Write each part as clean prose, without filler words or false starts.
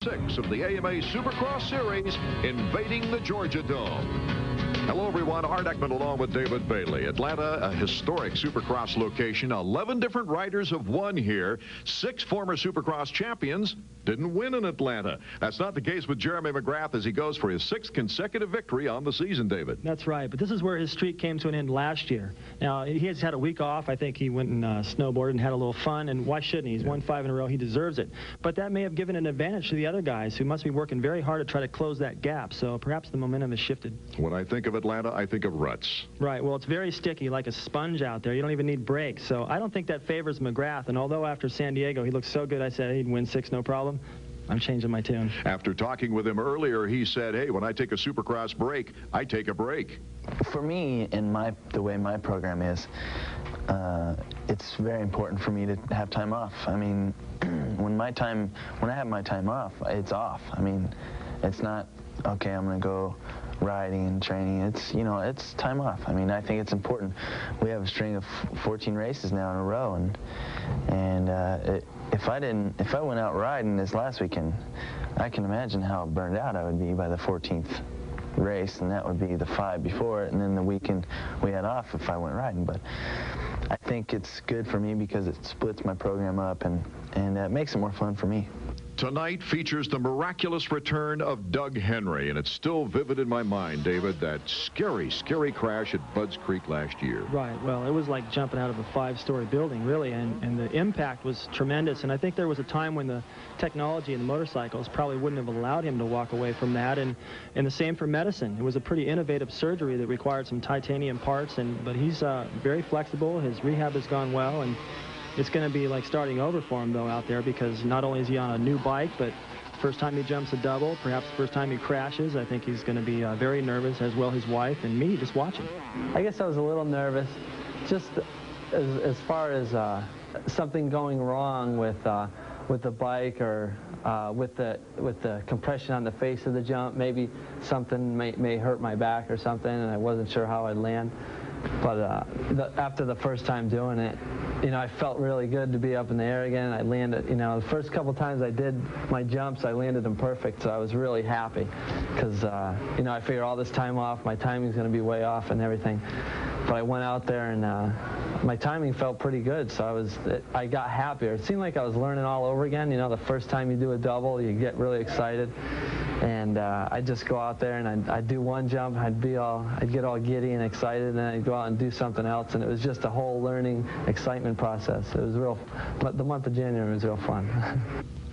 6 of the AMA Supercross Series, invading the Georgia Dome. Hello, everyone. Art Ekman along with David Bailey. Atlanta, a historic Supercross location. 11 different riders have won here. 6 former Supercross champions didn't win in Atlanta. That's not the case with Jeremy McGrath as he goes for his 6th consecutive victory on the season, David. That's right, but this is where his streak came to an end last year. Now, he has had a week off. I think he went and snowboarded and had a little fun, and why shouldn't he? He's won 5 in a row. He deserves it. But that may have given an advantage to the other guys who must be working very hard to try to close that gap, so perhaps the momentum has shifted. When I think of Atlanta, I think of ruts. Right, well, it's very sticky, like a sponge out there. You don't even need brakes, so I don't think that favors McGrath, and although after San Diego he looked so good, I said he'd win 6, no problem. I'm changing my tune. After talking with him earlier, he said, hey, when I take a Supercross break, I take a break. For me, in the way my program is, it's very important for me to have time off. I mean, when I have my time off, it's off. I mean, it's not, okay, I'm going to go riding and training. It's, you know, it's time off. I mean, I think it's important. We have a string of 14 races now in a row, and if I went out riding this last weekend, I can imagine how burned out I would be by the 14th race, and that would be the 5 before it, and then the weekend we had off if I went riding. But I think it's good for me because it splits my program up, and it makes it more fun for me. Tonight features the miraculous return of Doug Henry, and it's still vivid in my mind, David, that scary, scary crash at Budds Creek last year. Right, well, it was like jumping out of a 5-story building, really, and the impact was tremendous, and I think there was a time when the technology and the motorcycles probably wouldn't have allowed him to walk away from that, and the same for medicine. It was a pretty innovative surgery that required some titanium parts, but he's very flexible. His rehab has gone well, and it's going to be like starting over for him, though, out there, because not only is he on a new bike, but first time he jumps a double, perhaps the first time he crashes. I think he's going to be very nervous, as well his wife and me just watching. I guess I was a little nervous, just as far as something going wrong with the bike or with the compression on the face of the jump. Maybe something may hurt my back or something, and I wasn't sure how I'd land. But after the first time doing it, you know, I felt really good to be up in the air again. I landed, you know, the first couple times I did my jumps, I landed them perfect, so I was really happy because, you know, I figured all this time off, my timing's going to be way off and everything. But I went out there and my timing felt pretty good, so I got happier. It seemed like I was learning all over again. You know, the first time you do a double, you get really excited. And I'd just go out there and I'd do one jump, I'd get all giddy and excited, and then I'd go out and do something else, and it was just a whole learning, excitement process. It was real, but the month of January was real fun.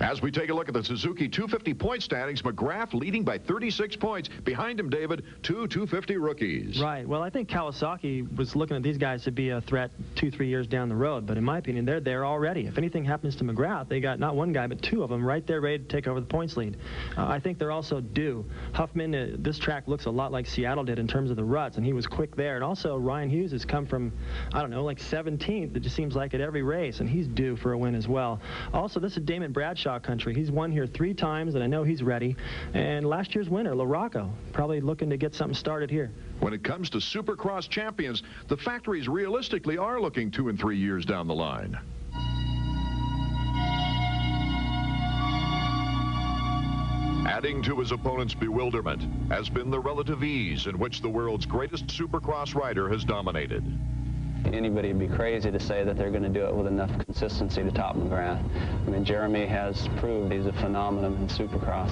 As we take a look at the Suzuki 250 point standings, McGrath leading by 36 points. Behind him, David, 2 250 rookies. Right. Well, I think Kawasaki was looking at these guys to be a threat 2-3 years down the road, but in my opinion, they're there already. If anything happens to McGrath, they got not one guy, but 2 of them right there ready to take over the points lead. I think they're also due. Huffman, this track looks a lot like Seattle did in terms of the ruts, and he was quick there. And also, Ryan Hughes has come from, I don't know, like 17th, it just seems like, at every race, and he's due for a win as well. Also, this is Damon Bradshaw country. He's won here 3 times, and I know he's ready. And last year's winner, LaRocco, probably looking to get something started here. When it comes to Supercross champions, the factories realistically are looking 2 and 3 years down the line. Adding to his opponent's bewilderment has been the relative ease in which the world's greatest Supercross rider has dominated. Anybody would be crazy to say that they're going to do it with enough consistency to top McGrath. I mean, Jeremy has proved he's a phenomenon in Supercross.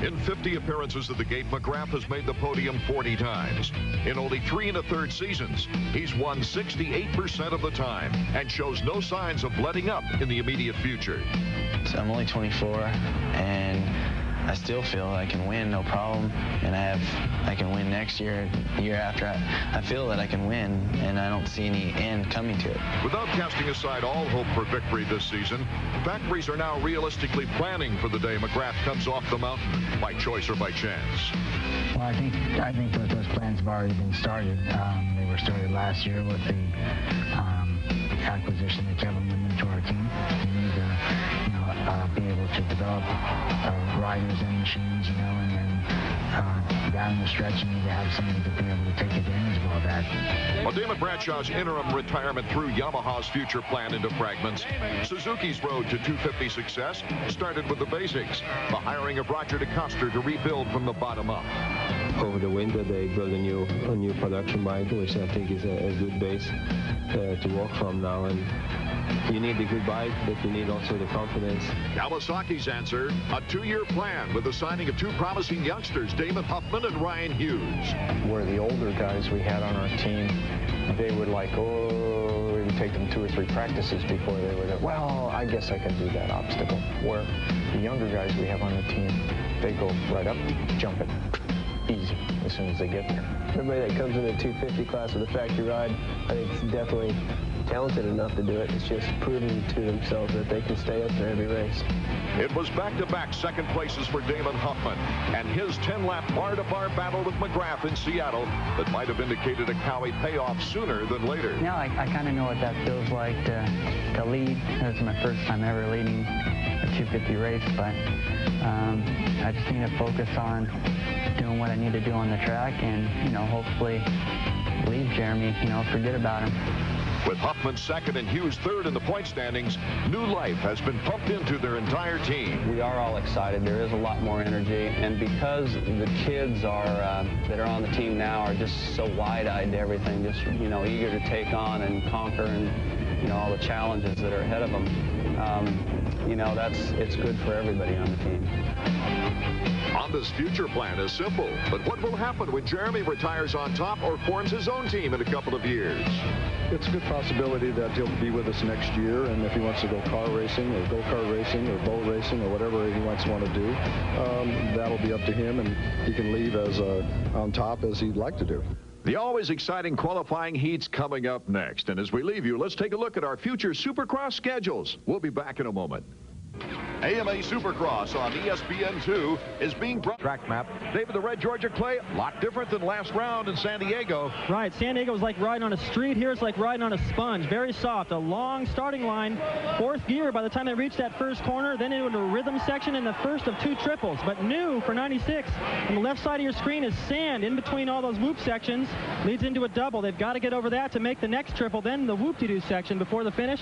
In 50 appearances at the gate, McGrath has made the podium 40 times. In only 3 1/3 seasons, he's won 68% of the time and shows no signs of letting up in the immediate future. So I'm only 24, and I still feel I can win, no problem, and I can win next year, the year after. I feel that I can win, and I don't see any end coming to it. Without casting aside all hope for victory this season, factories are now realistically planning for the day McGrath comes off the mountain, by choice or by chance. Well, I think that those plans have already been started. They were started last year with the acquisition of Kevin Lemon to our team. We need to, be able to develop a riders and machines, you know, and then down the stretch you need to have somebody to be able to take advantage of all that. Well, Damon Bradshaw's interim retirement threw Yamaha's future plan into fragments. Suzuki's road to 250 success started with the basics, the hiring of Roger DeCoster to rebuild from the bottom up. Over the winter, they built a new production bike, which I think is a good base to work from now. And you need a good bike, but you need also the confidence. Kawasaki's answer, a 2-year plan with the signing of 2 promising youngsters, Damon Huffman and Ryan Hughes. Where the older guys we had on our team, they would like, oh, it would take them 2 or 3 practices before they would, well, I guess I can do that obstacle. Where the younger guys we have on the team, they go right up, jump it, easy, as soon as they get there. Everybody that comes in the 250 class with a factory ride, I think it's definitely talented enough to do it. It's just proving to themselves that they can stay up there every race. It was back-to-back second places for Damon Huffman and his 10-lap bar-to-bar battle with McGrath in Seattle that might have indicated a Cowie payoff sooner than later. Yeah, I kind of know what that feels like to lead. It was my first time ever leading a 250 race, but I just need to focus on doing what I need to do on the track and, you know, hopefully leave Jeremy, you know, forget about him. With Huffman second and Hughes third in the point standings, new life has been pumped into their entire team. We are all excited. There is a lot more energy, and because the kids are that are on the team now are just so wide-eyed to everything, just, you know, eager to take on and conquer and, you know, all the challenges that are ahead of them. You know, it's good for everybody on the team. Honda's future plan is simple, but what will happen when Jeremy retires on top or forms his own team in a couple of years? It's a good possibility that he'll be with us next year, and if he wants to go car racing or go-kart racing or boat racing or whatever he wants to do, that'll be up to him, and he can leave as on top as he'd like to do. The always exciting qualifying heats coming up next. And as we leave you, let's take a look at our future Supercross schedules. We'll be back in a moment. AMA Supercross on ESPN2 is being brought. Track map. David, the red Georgia clay, a lot different than last round in San Diego. Right, San Diego was like riding on a street. Here it's like riding on a sponge. Very soft, a long starting line. 4th gear by the time they reached that first corner. Then into a rhythm section in the first of 2 triples. But new for 96, on the left side of your screen is sand in between all those whoop sections. Leads into a double. They've got to get over that to make the next triple. Then the whoop-de-doo section before the finish.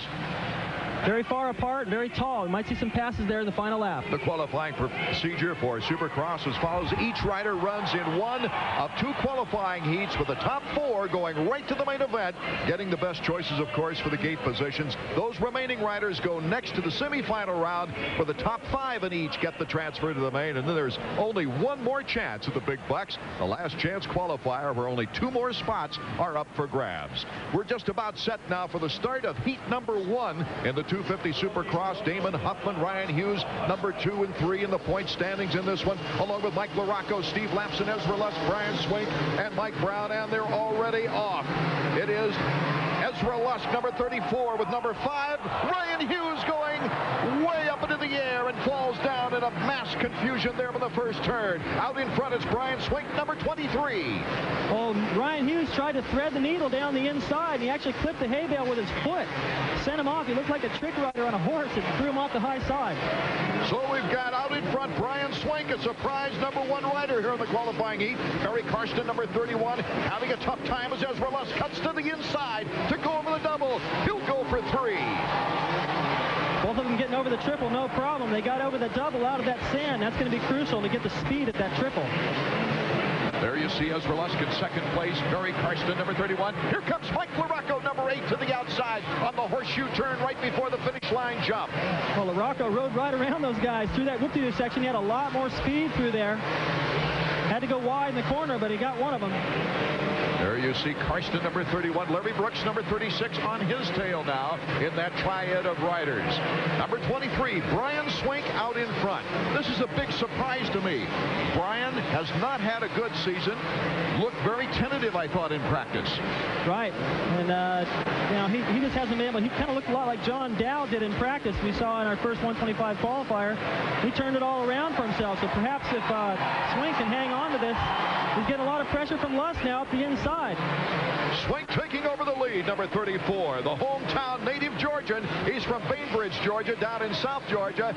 Very far apart, very tall. We might see some passes there in the final lap. The qualifying procedure for Supercross as follows. Each rider runs in one of 2 qualifying heats with the top 4 going right to the main event, getting the best choices, of course, for the gate positions. Those remaining riders go next to the semifinal round where the top 5 in each get the transfer to the main, and then there's only one more chance at the big bucks, the last chance qualifier where only 2 more spots are up for grabs. We're just about set now for the start of heat number 1 in the 250 Supercross. Damon Huffman, Ryan Hughes, number 2 and 3 in the point standings in this one, along with Mike LaRocco, Steve Lapson, Ezra Lusk, Brian Swink, and Mike Brown, and they're already off. It is Ezra Lusk, number 34, with number 5, Ryan Hughes, going way up into the air and falls down in a mass confusion there in the first turn. Out in front is Brian Swink, number 23. Well, Ryan Hughes tried to thread the needle down the inside, and he actually clipped the hay bale with his foot. Sent him off. He looked like a trick rider on a horse. It threw him off the high side. So we've got out in front Brian Swink, a surprise number 1 rider here in the qualifying heat. Barry Karsten, number 31, having a tough time as Ezra Lusk cuts to the inside to go over the double. He'll go for 3. Both of them getting over the triple, no problem. They got over the double out of that sand. That's going to be crucial to get the speed at that triple. There you see Ezra Lusk in second place. Barry Karsten, number 31. Here comes Mike LaRocco, number 8, to the outside on the horseshoe turn right before the finish line jump. Well, LaRocco rode right around those guys through that whoop-de-doo section. He had a lot more speed through there. Had to go wide in the corner, but he got one of them. There you see Karsten, number 31. Larry Brooks, number 36, on his tail now in that triad of riders. Number 23, Brian Swink, out in front. This is a big surprise to me. Brian has not had a good season. Looked very tentative, I thought, in practice. Right. And, you know, he just hasn't been able. He kind of looked a lot like John Dow did in practice. We saw in our first 125 qualifier. He turned it all around for himself. So perhaps if Swink can hang on to this, he's getting a lot of pressure from Lusk now up the inside. Swink taking over the lead, number 34, the hometown native Georgian. He's from Bainbridge, Georgia, down in South Georgia.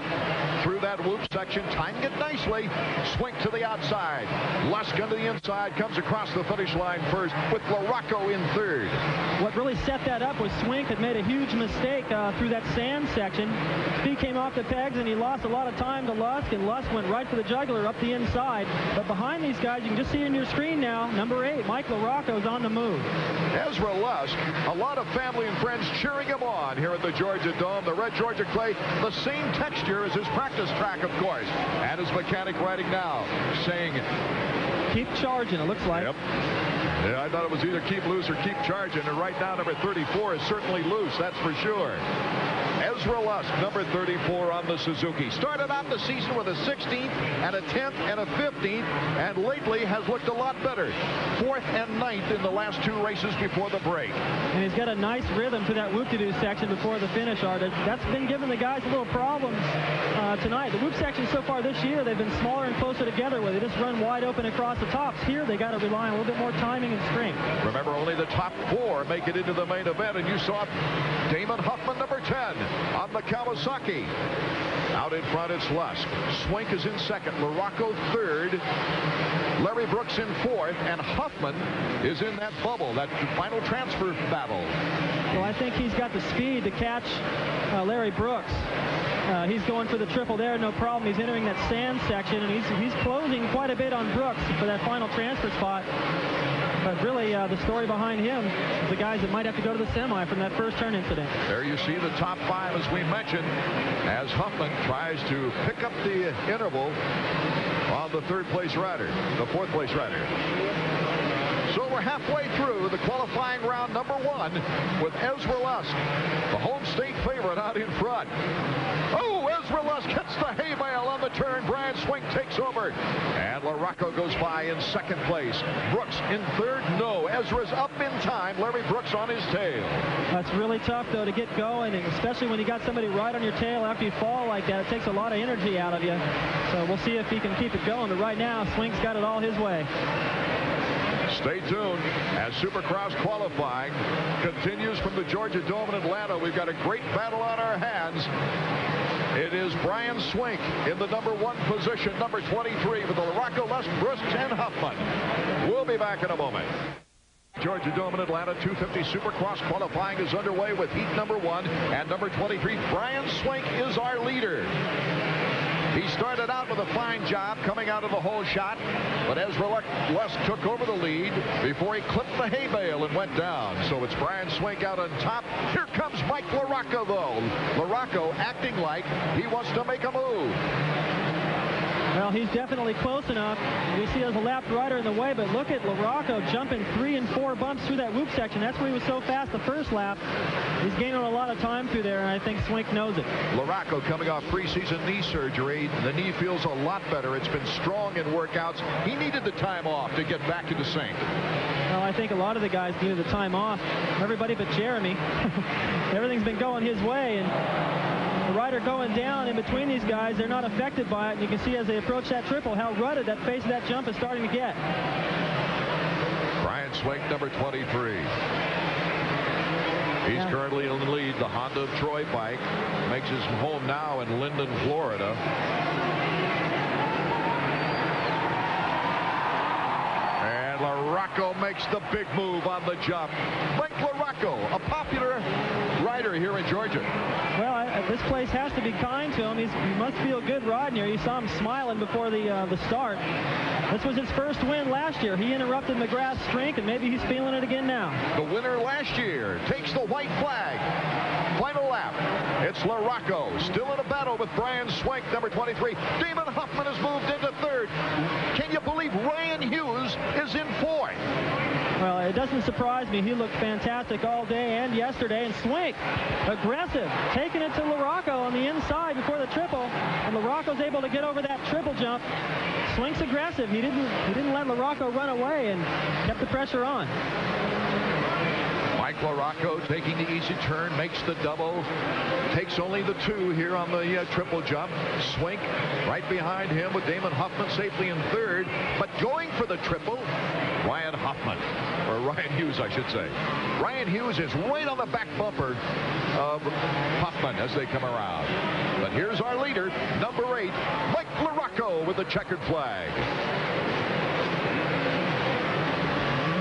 Through that whoop section, timing it nicely. Swink to the outside. Lusk to the inside, comes across the finish line first with LaRocco in third. What really set that up was Swink had made a huge mistake through that sand section. Speed came off the pegs, and he lost a lot of time to Lusk, and Lusk went right for the jugular up the inside. But behind these guys, you can just see in your screen now, number 8, Mike LaRocco's on the move. Ezra Lusk, a lot of family and friends cheering him on here at the Georgia Dome. The red Georgia clay, the same texture as his practice track, of course. And his mechanic riding now, saying, keep charging, it looks like. Yep. Yeah, I thought it was either keep loose or keep charging. And right now, number 34 is certainly loose, that's for sure. Ezra Lusk, number 34 on the Suzuki. Started out the season with a 16th and a 10th and a 15th, and lately has looked a lot better. 4th and 9th in the last 2 races before the break. And he's got a nice rhythm to that whoop-de-doo section before the finish, Art. That's been giving the guys a little problems tonight. The whoop section so far this year, they've been smaller and closer together where they just run wide open across the tops. Here, they got to rely on a little bit more timing and strength. Remember, only the top 4 make it into the main event, and you saw Damon Huffman, number 10, on the Kawasaki. Out in front, it's Lusk. Swink is in second. LaRocco third. Larry Brooks in fourth. And Huffman is in that bubble, that final transfer battle. Well, I think he's got the speed to catch Larry Brooks. He's going for the triple there, no problem. He's entering that sand section, and he's closing quite a bit on Brooks for that final transfer spot. But really, the story behind him is the guys that might have to go to the semi from that first turn incident. There you see the top 5, as we mentioned, as Huffman tries to pick up the interval on the 3rd place rider, the 4th place rider. So we're halfway through the qualifying round number 1 with Ezra Lusk, the home state favorite, out in front. Oh, Ezra Lusk hits the hay bale on the turn. Brian Swink takes over. And LaRocco goes by in 2nd place. Brooks in 3rd. No, Ezra's up in time. Larry Brooks on his tail. That's really tough, though, to get going, and especially when you got somebody right on your tail after you fall like that. It takes a lot of energy out of you. So we'll see if he can keep it going. But right now, Swink's got it all his way. Stay tuned as Supercross qualifying continues from the Georgia Dome in Atlanta. We've got a great battle on our hands. It is Brian Swink in the number 1 position, number 23, with LaRocco, Lusk, Brooks, and Huffman. We'll be back in a moment. Georgia Dome in Atlanta, 250 Supercross qualifying is underway with heat number 1 and number 23. Brian Swink is our leader. He started out with a fine job coming out of the hole shot, but Ezra Lusk took over the lead before he clipped the hay bale and went down. So it's Brian Swink out on top. Here comes Mike LaRocco, though. LaRocco acting like he wants to make a move. Well, he's definitely close enough. We see there's a lap rider in the way, but look at LaRocco jumping 3 and 4 bumps through that whoop section. That's where he was so fast the first lap. He's gaining a lot of time through there, and I think Swink knows it. LaRocco coming off preseason knee surgery. The knee feels a lot better. It's been strong in workouts. He needed the time off to get back into sync. Well, I think a lot of the guys needed the time off. Everybody but Jeremy. Everything's been going his way, and the rider going down in between these guys, they're not affected by it. And you can see as they approach that triple how rutted that face of that jump is starting to get. Brian Swink, number 23. He's currently in the lead. The Honda of Troy bike makes his home now in Linden, Florida. And LaRocco makes the big move on the jump. Mike LaRocco, a popular rider here in Georgia. Well, this place has to be kind to him. He must feel good riding here. You saw him smiling before the start. This was his first win last year. He interrupted McGrath's streak, and maybe he's feeling it again now. The winner last year takes the white flag. Final lap. It's LaRocco still in a battle with Brian Swink, number 23. Damon Huffman has moved into 3rd. Can you believe Ryan Hughes is in 4th? Well, it doesn't surprise me. He looked fantastic all day and yesterday. And Swink, aggressive, taking it to LaRocco on the inside before the triple. And LaRocco's able to get over that triple jump. Swink's aggressive. He didn't let LaRocco run away and kept the pressure on. Mike Mike LaRocco taking the easy turn, makes the double, takes only the 2 here on the triple jump. Swink right behind him with Damon Huffman safely in 3rd, but going for the triple, Ryan Huffman, or Ryan Hughes, I should say. Ryan Hughes is right on the back bumper of Huffman as they come around. But here's our leader, number 8, Mike LaRocco with the checkered flag.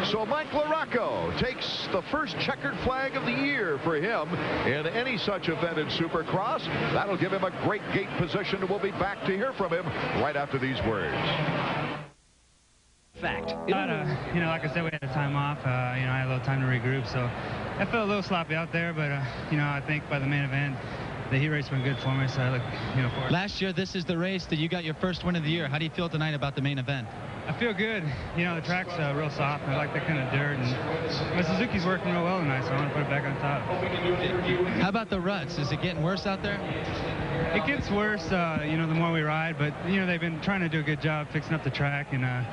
So Mike LaRocco takes the first checkered flag of the year for him in any such event in Supercross. That'll give him a great gate position, and we'll be back to hear from him right after these words. Fact. You know, like I said, we had a time off. You know, I had a little time to regroup, so I felt a little sloppy out there, but you know, I think by the main event, the heat race went good for me, so I look, you know, forward. Last year, this is the race that you got your first win of the year. How do you feel tonight about the main event? I feel good. You know, the track's real soft. I like that kind of dirt, and my Suzuki's working real well tonight, so I want to put it back on top. How about the ruts? Is it getting worse out there? It gets worse, you know, the more we ride, but you know, they've been trying to do a good job fixing up the track and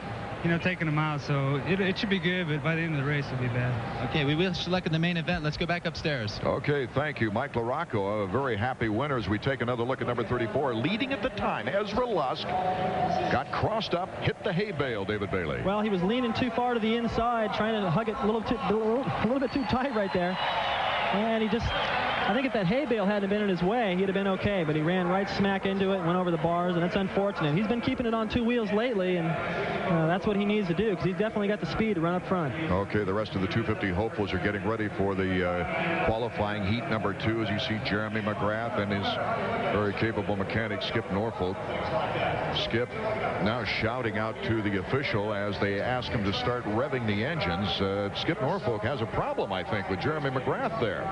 you know, taking them out, so it should be good, but by the end of the race, it'll be bad. Okay, we wish you luck in the main event. Let's go back upstairs. Okay, thank you, Mike LaRocco. A very happy winner as we take another look at number 34. Leading at the time, Ezra Lusk got crossed up, hit the hay bale, David Bailey. Well, he was leaning too far to the inside, trying to hug it a little bit too tight right there. And he just, I think if that hay bale hadn't been in his way, he'd have been okay, but he ran right smack into it, went over the bars, and that's unfortunate. He's been keeping it on 2 wheels lately, and that's what he needs to do, because he's definitely got the speed to run up front. Okay, the rest of the 250 hopefuls are getting ready for the qualifying heat number 2, as you see Jeremy McGrath and his very capable mechanic, Skip Norfolk. Skip now shouting out to the official as they ask him to start revving the engines. Skip Norfolk has a problem, I think, with Jeremy McGrath there.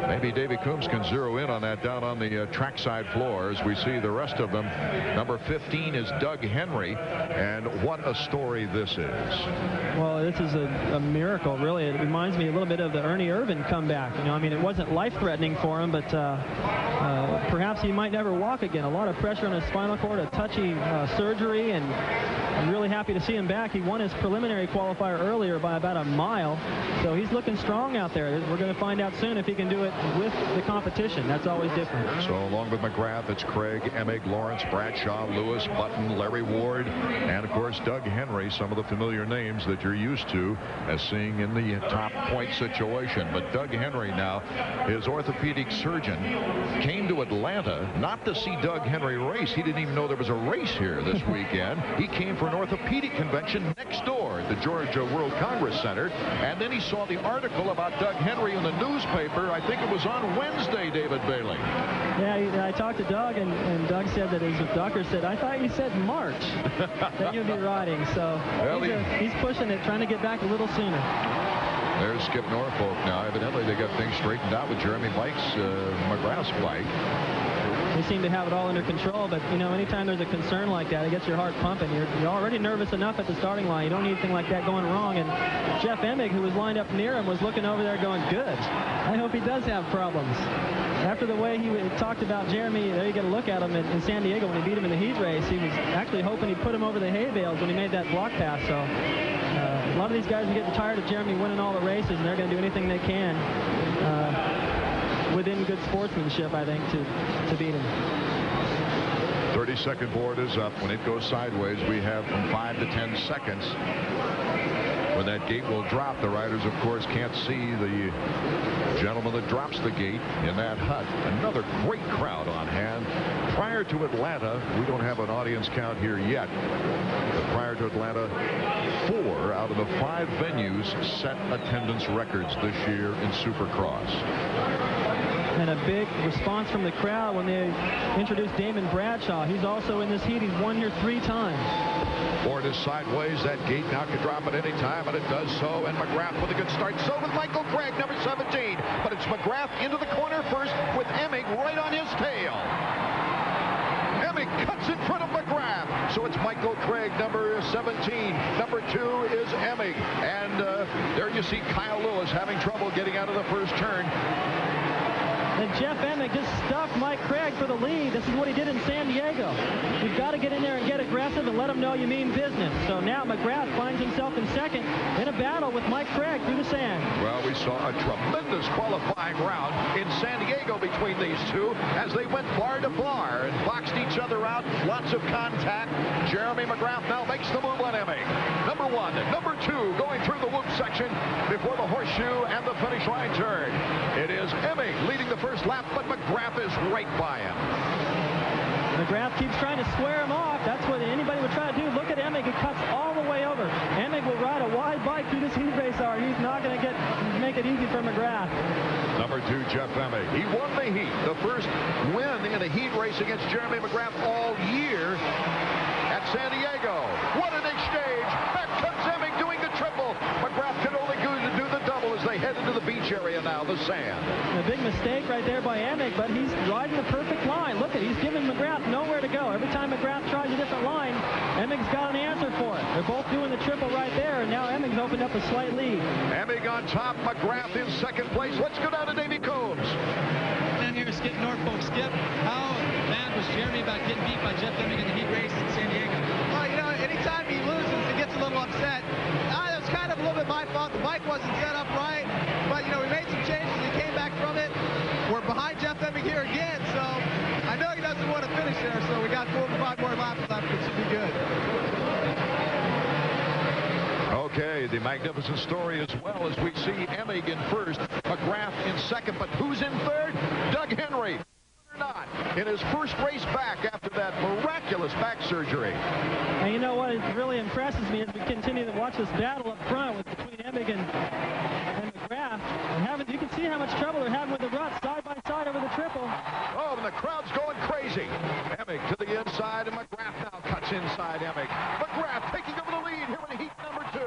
Maybe Davey Coombs can zero in on that down on the trackside floor as we see the rest of them. Number 15 is Doug Henry, and what a story this is. Well, this is a miracle, really. It reminds me a little bit of the Ernie Irvan comeback. You know, I mean, it wasn't life-threatening for him, but perhaps he might never walk again. A lot of pressure on his spinal cord, a touchy surgery, and I'm really happy to see him back. He won his preliminary qualifier earlier by about a mile, so he's looking strong out there. We're going to find out soon if he can do it with the competition. That's always different. So along with McGrath, it's Craig, Emig, Lawrence, Bradshaw, Lewis, Button, Larry Ward, and of course Doug Henry, some of the familiar names that you're used to as seeing in the top point situation. But Doug Henry now, his orthopedic surgeon, came to Atlanta not to see Doug Henry race. He didn't even know there was a race here this weekend. He came for an orthopedic convention next door at the Georgia World Congress Center, and then he saw the article about Doug Henry in the newspaper. I think it was on Wednesday, David Bailey. Yeah, I talked to Doug, and Doug said that his doctor said, I thought you said March that you'd be riding. So well, he's pushing it, trying to get back a little sooner. There's Skip Norfolk now. Evidently, they got things straightened out with Jeremy McGrath's bike. They seem to have it all under control, but, you know, anytime there's a concern like that, it gets your heart pumping. You're already nervous enough at the starting line. You don't need anything like that going wrong. And Jeff Emig, who was lined up near him, was looking over there going, good. I hope he does have problems. After the way he talked about Jeremy, there you get a look at him in San Diego when he beat him in the heat race. He was actually hoping he'd put him over the hay bales when he made that block pass. So a lot of these guys are getting tired of Jeremy winning all the races, and they're going to do anything they can within good sportsmanship, I think, to beat him. 30-second board is up. When it goes sideways, we have from 5 to 10 seconds. When that gate will drop, the riders, of course, can't see the gentleman that drops the gate in that hut. Another great crowd on hand. Prior to Atlanta, we don't have an audience count here yet, but prior to Atlanta, 4 out of the 5 venues set attendance records this year in Supercross. And a big response from the crowd when they introduced Damon Bradshaw. He's also in this heat. He's won here 3 times. Board is sideways. That gate now can drop at any time, and it does so. And McGrath with a good start. So with Michael Craig, number 17. But it's McGrath into the corner first with Emig right on his tail. Emig cuts in front of McGrath. So it's Michael Craig, number 17. Number 2 is Emig. And there you see Kyle Lewis having trouble getting out of the first turn. And Jeff Emig just stuffed Mike Craig for the lead. This is what he did in San Diego. You've got to get in there and get aggressive and let him know you mean business. So now McGrath finds himself in second in a battle with Mike Craig through the sand. Well, we saw a tremendous qualifying round in San Diego between these two as they went bar to bar and boxed each other out. Lots of contact. Jeremy McGrath now makes the move on Emig. Number 1 and number 2 going through the whoop section before the horseshoe and the finish line turn. It is Emig leading the first lap, but McGrath is right by him. McGrath keeps trying to square him off. That's what anybody would try to do. Look at Emig. He cuts all the way over. Emig will ride a wide bike through this heat race. He's not going to make it easy for McGrath. Number 2, Jeff Emig. He won the heat. The first win in a heat race against Jeremy McGrath all year at San Diego. What an exchange. Back comes Emig doing the triple. McGrath can only do the double as they head into the beach area now, the sand. A big mistake right there by Emig, but he's riding the perfect line. Look at, he's giving McGrath nowhere to go. Every time McGrath tries a different line, Emig's got an answer for it. They're both doing the triple right there, and now Emig's opened up a slight lead. Emig on top, McGrath in second place. Let's go down to Davey Combs. Down here, Skip Norfolk. Skip, how mad was Jeremy about getting beat by Jeff Emig in the heat race in San Diego? Well, you know, anytime he loses, he gets a little upset. It was kind of a little bit my fault. The bike wasn't set up right, but, you know, we made some changes. He came back from it. We're behind Jeff Emig here again, so I know he doesn't want to finish there, so we got 4 or 5 more laps left, which should be good. Okay, the magnificent story as well as we see Emig in first, McGrath in second, but who's in third? Doug Henry. Not in his first race back after that miraculous back surgery. And you know what really impresses me as we continue to watch this battle up front between Emig and McGrath. You can see how much trouble they're having with the ruts side by side over the triple. Oh, and the crowd's going crazy. Emig to the inside, and McGrath now cuts inside Emig. McGrath taking over the lead here in heat number 2.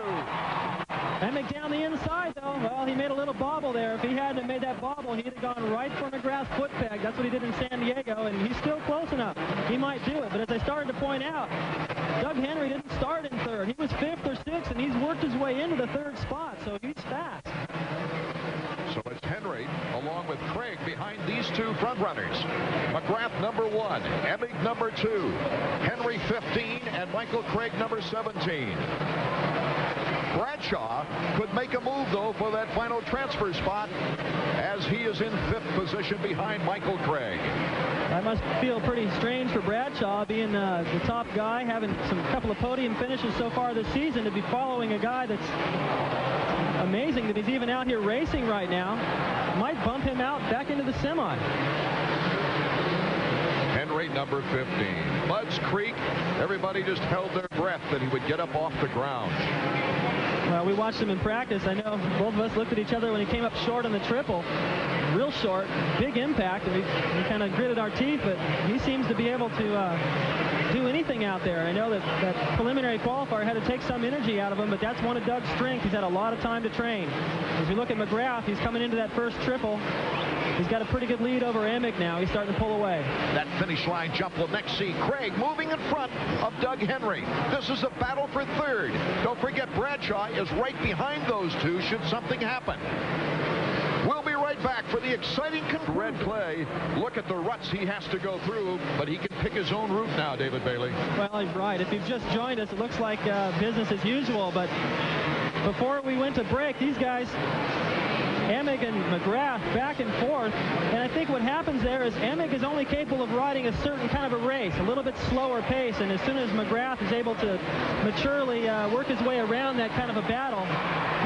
Emig down the inside, though. Well, he made a little bobble there. If he hadn't made that bobble, he'd have gone right for McGrath's foot peg. That's what he did in San Diego, and he's still close enough. He might do it, but as I started to point out, Doug Henry didn't start in third. He was 5th or 6th, and he's worked his way into the 3rd spot, so he's fast. So it's Henry along with Craig behind these 2 front runners. McGrath number 1, Emig number 2, Henry 15, and Michael Craig number 17. Bradshaw could make a move, though, for that final transfer spot as he is in 5th position behind Michael Craig. That must feel pretty strange for Bradshaw, being the top guy, having some couple of podium finishes so far this season, to be following a guy that's amazing that he's even out here racing right now. Might bump him out back into the semi. Henry number 15. Bud's Creek, everybody just held their breath that he would get up off the ground. Well, we watched him in practice. I know both of us looked at each other when he came up short on the triple. Real short, big impact, and we kind of gritted our teeth, but he seems to be able to do anything out there. I know that preliminary qualifier had to take some energy out of him, but that's one of Doug's strengths. He's had a lot of time to train. As we look at McGrath, he's coming into that first triple. He's got a pretty good lead over Emig now. He's starting to pull away. That finish line jump will next see Craig moving in front of Doug Henry. This is a battle for 3rd. Don't forget Bradshaw is right behind those 2 should something happen. We'll be right back for the exciting red clay. Look at the ruts he has to go through, but he can pick his own route now, David Bailey. Well, he's right. If you've just joined us, it looks like business as usual, but before we went to break, these guys, Emig and McGrath, back and forth, and I think what happens there is Emig is only capable of riding a certain kind of a race, a little bit slower pace, and as soon as McGrath is able to maturely work his way around that kind of a battle,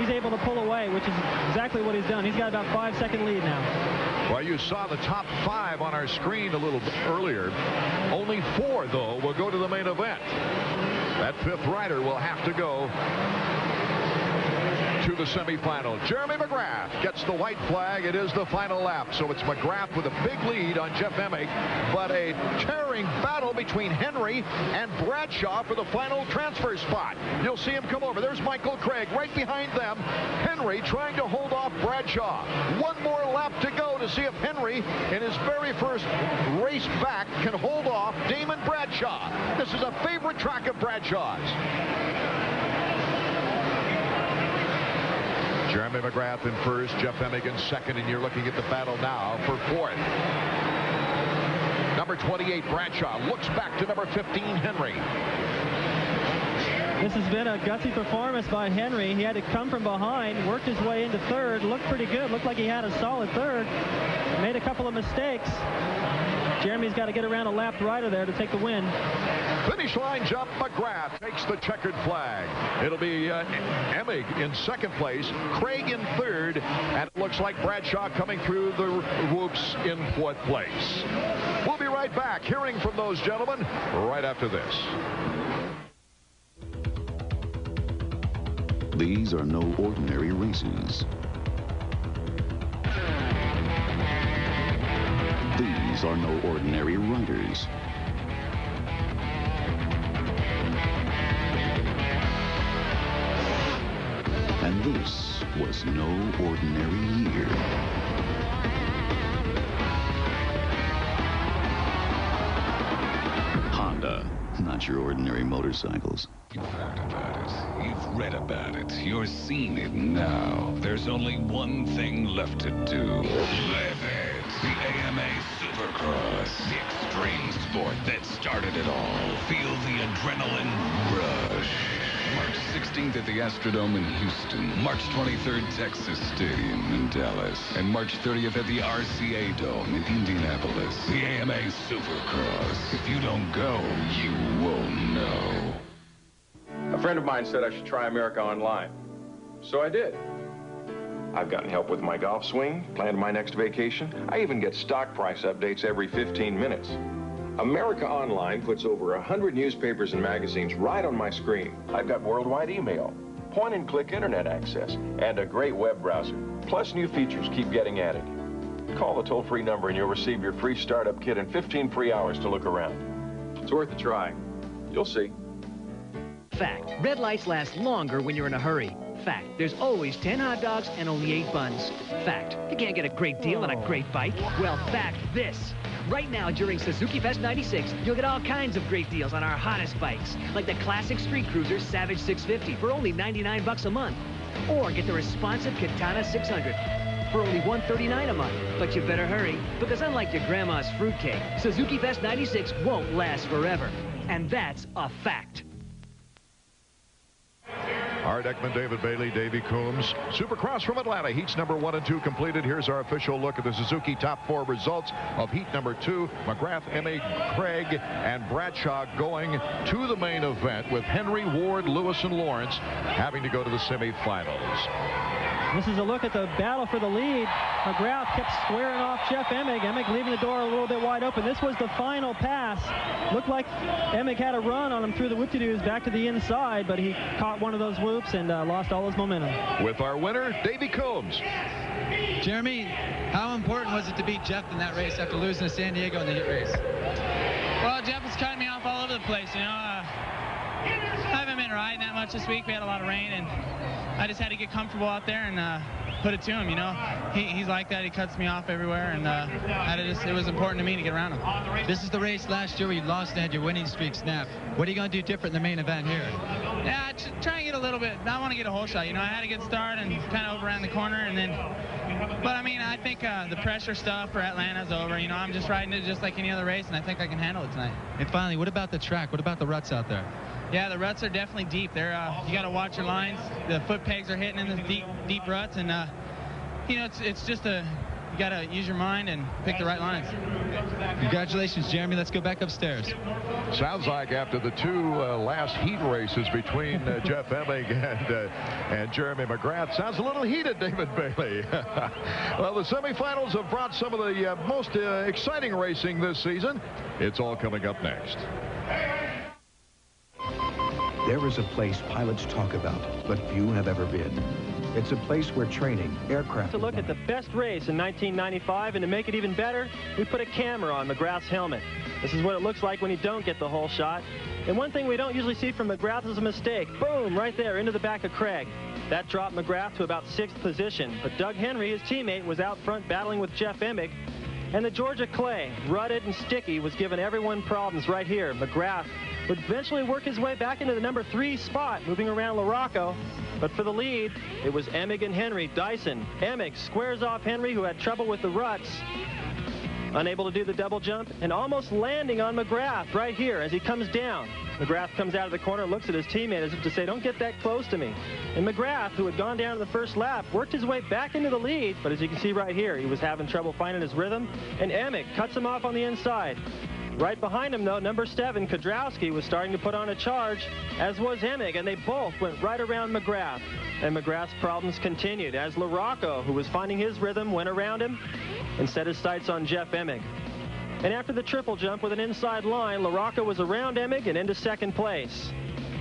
he's able to pull away, which is exactly what he's done. He's got about 5-second lead now. Well, you saw the top 5 on our screen a little bit earlier. Only 4, though, will go to the main event. That 5th rider will have to go to the semifinal. Jeremy McGrath gets the white flag. It is the final lap. So it's McGrath with a big lead on Jeff Emig, but a tearing battle between Henry and Bradshaw for the final transfer spot. You'll see him come over. There's Michael Craig right behind them. Henry trying to hold off Bradshaw. One more lap to go to see if Henry, in his very first race back, can hold off Damon Bradshaw. This is a favorite track of Bradshaw's. Jeremy McGrath in first, Jeff Emig in second, and you're looking at the battle now for fourth. Number 28, Bradshaw, looks back to number 15, Henry. This has been a gutsy performance by Henry. He had to come from behind, worked his way into third, looked pretty good, looked like he had a solid third, made a couple of mistakes. Jeremy's got to get around a lapped rider there to take the win. Finish line jump, McGrath takes the checkered flag. It'll be Emig in second place, Craig in third, and it looks like Bradshaw coming through the whoops in fourth place. We'll be right back, hearing from those gentlemen right after this. These are no ordinary races. These are no ordinary riders. And this was no ordinary year. Honda, not your ordinary motorcycles. You've heard about it. You've read about it. You're seeing it now. There's only one thing left to do. Live it. The AMA Supercross. The extreme sport that started it all. Feel the adrenaline rush. March 16th at the Astrodome in Houston. March 23rd, Texas Stadium in Dallas. And March 30th at the RCA Dome in Indianapolis. The AMA Supercross. If you don't go, you won't know. A friend of mine said I should try America Online. So I did. I've gotten help with my golf swing, planned my next vacation. I even get stock price updates every 15 minutes. America Online puts over 100 newspapers and magazines right on my screen. I've got worldwide email, point-and-click internet access, and a great web browser. Plus, new features keep getting added. Call the toll-free number and you'll receive your free startup kit and 15 free hours to look around. It's worth a try. You'll see. Fact, red lights last longer when you're in a hurry. Fact, there's always 10 hot dogs and only 8 buns. Fact, you can't get a great deal on a great bike. Well, fact this. Right now, during Suzuki Fest 96, you'll get all kinds of great deals on our hottest bikes, like the classic street cruiser Savage 650 for only $99 a month. Or get the responsive Katana 600 for only $139 a month. But you better hurry, because unlike your grandma's fruitcake, Suzuki Fest 96 won't last forever. And that's a fact. Art Ekman, David Bailey, Davey Coombs. Supercross from Atlanta. Heats number 1 and 2 completed. Here's our official look at the Suzuki top 4 results of heat number 2. McGrath, Emig, Craig, and Bradshaw going to the main event with Henry, Ward, Lewis, and Lawrence having to go to the semifinals. This is a look at the battle for the lead. McGrath kept squaring off Jeff Emig. Emig leaving the door a little bit wide open. This was the final pass. Looked like Emig had a run on him through the whoop-de-doos back to the inside, but he caught one of those whoops and lost all his momentum. With our winner, Davey Coombs. Jeremy, how important was it to beat Jeff in that race after losing to San Diego in the heat race? Well, Jeff was cutting me off all over the place, you know. I haven't been riding that much this week. We had a lot of rain, and I just had to get comfortable out there and put it to him, you know. He's like that. He cuts me off everywhere, and it was important to me to get around him. This is the race last year where you lost and had your winning streak snapped. What are you going to do different in the main event here? Yeah, try and get a little bit. I want to get a whole shot. You know, I had a good start and kind of overran the corner, and then. But I mean, I think the pressure stuff for Atlanta's over. You know, I'm just riding it just like any other race, and I think I can handle it tonight. And finally, what about the track? What about the ruts out there? Yeah, the ruts are definitely deep. They're you got to watch your lines. The foot pegs are hitting in the deep ruts, and you know, it's just you got to use your mind and pick the right lines. Congratulations, Jeremy. Let's go back upstairs. Sounds like after the 2 last heat races between Jeff Emig and Jeremy McGrath, sounds a little heated, David Bailey. Well, the semifinals have brought some of the most exciting racing this season. It's all coming up next. There is a place pilots talk about, but few have ever been. It's a place where training, aircraft... To look at the best race in 1995, and to make it even better, we put a camera on McGrath's helmet. This is what it looks like when you don't get the whole shot. And one thing we don't usually see from McGrath is a mistake. Boom, right there, into the back of Craig. That dropped McGrath to about 6th position. But Doug Henry, his teammate, was out front battling with Jeff Emig. And the Georgia clay, rutted and sticky, was giving everyone problems right here. McGrath would eventually work his way back into the number 3 spot, moving around LaRocco. But for the lead, it was Emig and Henry. Dyson. Emig squares off Henry, who had trouble with the ruts. Unable to do the double jump, and almost landing on McGrath right here as he comes down. McGrath comes out of the corner, looks at his teammate as if to say, don't get that close to me. And McGrath, who had gone down in the first lap, worked his way back into the lead, but as you can see right here, he was having trouble finding his rhythm, and Emig cuts him off on the inside. Right behind him, though, number 7, Kodrowski, was starting to put on a charge, as was Emig, and they both went right around McGrath. And McGrath's problems continued as LaRocco, who was finding his rhythm, went around him and set his sights on Jeff Emig. And after the triple jump with an inside line, LaRocco was around Emig and into second place.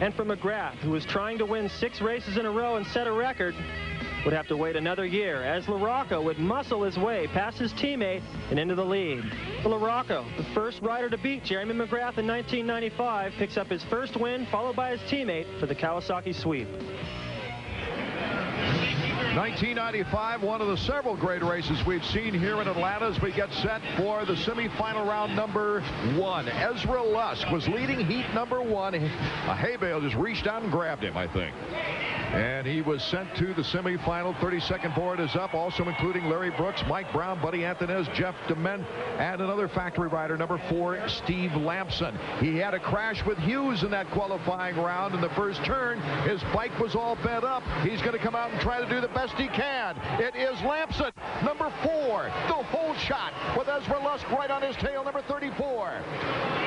And for McGrath, who was trying to win 6 races in a row and set a record, would have to wait another year as LaRocco would muscle his way past his teammate and into the lead. For LaRocco, the first rider to beat Jeremy McGrath in 1995, picks up his first win, followed by his teammate for the Kawasaki sweep. 1995, one of the several great races we've seen here in Atlanta as we get set for the semifinal round number 1. Ezra Lusk was leading heat number 1. A hay bale just reached out and grabbed him, I think. And he was sent to the semifinal. 32nd board is up, also including Larry Brooks, Mike Brown, Buddy Anthonez, Jeff DeMent, and another factory rider, number 4, Steve Lampson. He had a crash with Hughes in that qualifying round in the first turn. His bike was all bent up. He's going to come out and try to do the best he can. It is Lampson, number 4, the whole shot with Ezra Lusk right on his tail, number 34.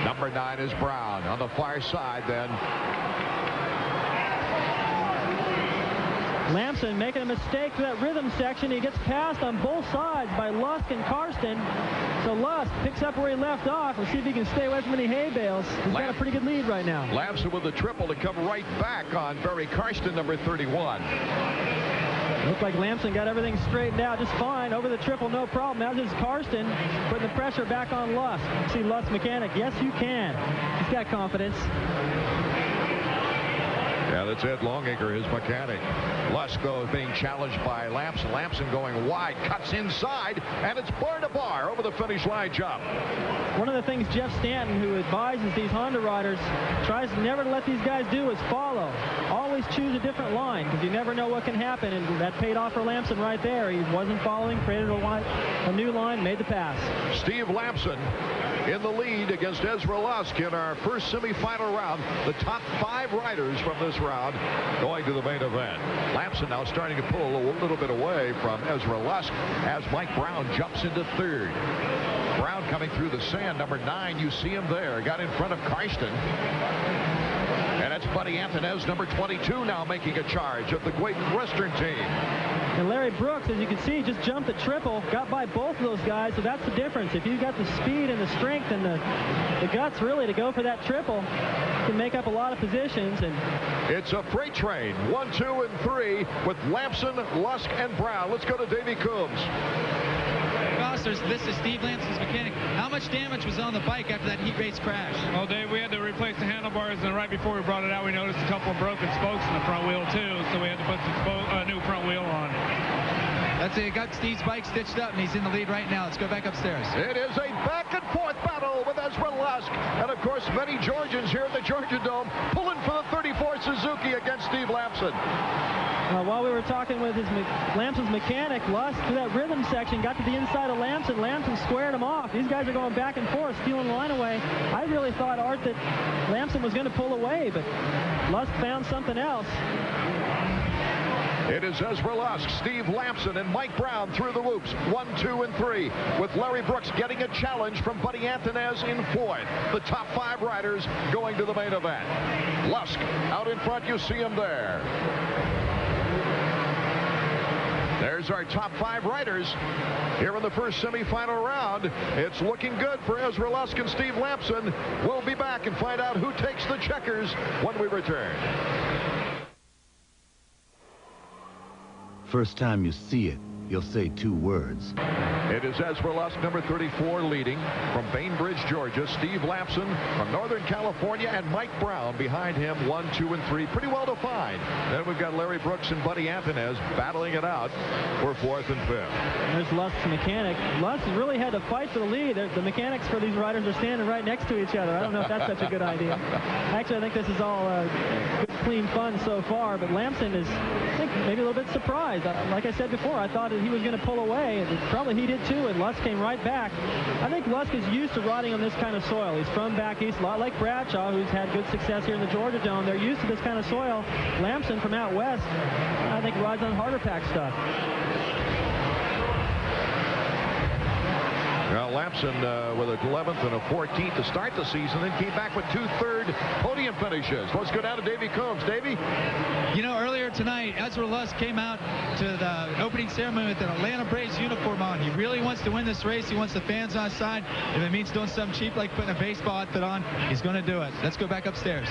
Number 9 is Brown on the far side then. Lampson making a mistake to that rhythm section. He gets passed on both sides by Lusk and Karsten. So Lusk picks up where he left off. We'll see if he can stay away from any hay bales. He's got a pretty good lead right now. Lampson with the triple to come right back on Barry Karsten, number 31. Looks like Lampson got everything straightened out just fine. Over the triple, no problem. As is Karsten, putting the pressure back on Lusk. See Lusk's mechanic. Yes, you can. He's got confidence. Yeah, that's Ed Longacre, his mechanic. Lusk, though, being challenged by Lampson. Lampson going wide, cuts inside, and it's bar to bar over the finish line jump. One of the things Jeff Stanton, who advises these Honda riders, tries never to let these guys do is follow. Always choose a different line, because you never know what can happen, and that paid off for Lampson right there. He wasn't following, created a new line, made the pass. Steve Lampson in the lead against Ezra Lusk in our first semifinal round. The top 5 riders from this round going to the main event. Lampson now starting to pull a little bit away from Ezra Lusk as Mike Brown jumps into 3rd. Brown coming through the sand, number 9, you see him there, got in front of Karsten. And that's Buddy Anthonez, number 22, now making a charge of the Great Western team. And Larry Brooks, as you can see, just jumped the triple, got by both of those guys, so that's the difference. If you've got the speed and the strength and the guts, really, to go for that triple, you can make up a lot of positions. And it's a freight train, 1, 2, and 3, with Lampson, Lusk, and Brown. Let's go to Davey Coombs. This is Steve Lampson's mechanic. How much damage was on the bike after that heat race crash? Well, Dave, we had to replace the handlebars, and right before we brought it out, we noticed a couple of broken spokes in the front wheel, too, so we had to put some new front wheel on. That's it. Got Steve's bike stitched up, and he's in the lead right now. Let's go back upstairs. It is a back-and-forth battle with Ezra Lusk. And, of course, many Georgians here at the Georgia Dome pulling for the 34 Suzuki against Steve Lampson. While we were talking with Lampson's mechanic, Lusk, through that rhythm section, got to the inside of Lampson. Lampson squared him off. These guys are going back and forth, stealing the line away. I really thought, Art, that Lampson was going to pull away, but Lusk found something else. It is Ezra Lusk, Steve Lampson, and Mike Brown through the loops, 1, 2, and 3, with Larry Brooks getting a challenge from Buddy Anthonez in 4th. The top 5 riders going to the main event. Lusk out in front, you see him there. There's our top 5 riders here in the first semifinal round. It's looking good for Ezra Lusk and Steve Lampson. We'll be back and find out who takes the checkers when we return. First time you see it, you'll say 2 words. It is Ezra Lusk, number 34, leading from Bainbridge, Georgia. Steve Lampson from Northern California, and Mike Brown behind him, 1, 2, and 3. Pretty well defined. Then we've got Larry Brooks and Buddy Antonez battling it out for 4th and 5th. There's Lusk's mechanic. Lusk really had to fight for the lead. The mechanics for these riders are standing right next to each other. I don't know if that's such a good idea. Actually, I think this is all good, clean fun so far, but Lampson is, I think, maybe a little bit surprised. Like I said before, I thought that he was going to pull away, and probably he did too, and Lusk came right back. I think Lusk is used to riding on this kind of soil. He's from back east, a lot like Bradshaw, who's had good success here in the Georgia Dome. They're used to this kind of soil. Lampson from out west, I think, rides on harder pack stuff. Well, Lampson with an 11th and a 14th to start the season, then came back with 2 third podium finishes. Let's go down to Davey Combs. Davey? You know, earlier tonight, Ezra Lusk came out to the opening ceremony with an Atlanta Braves uniform on. He really wants to win this race. He wants the fans on his side. If it means doing something cheap like putting a baseball outfit on, he's going to do it. Let's go back upstairs.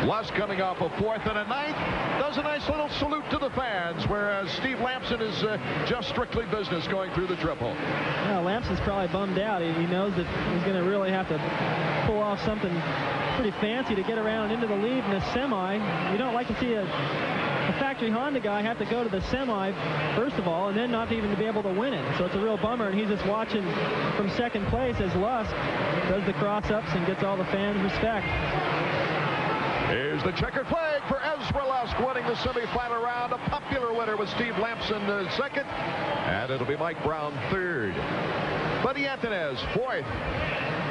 Lusk coming off a 4th and a 9th, does a nice little salute to the fans, whereas Steve Lampson is just strictly business going through the triple. Well, Lampson's probably bummed out. He knows that he's going to really have to pull off something pretty fancy to get around into the lead in the semi. You don't like to see a factory Honda guy have to go to the semi, first of all, and then not even to be able to win it. So it's a real bummer, and he's just watching from second place as Lusk does the cross-ups and gets all the fans' respect. Here's the checkered flag for Ezra Lusk winning the semifinal round. A popular winner with Steve Lampson 2nd, and it'll be Mike Brown 3rd. Buddy Antonez 4th.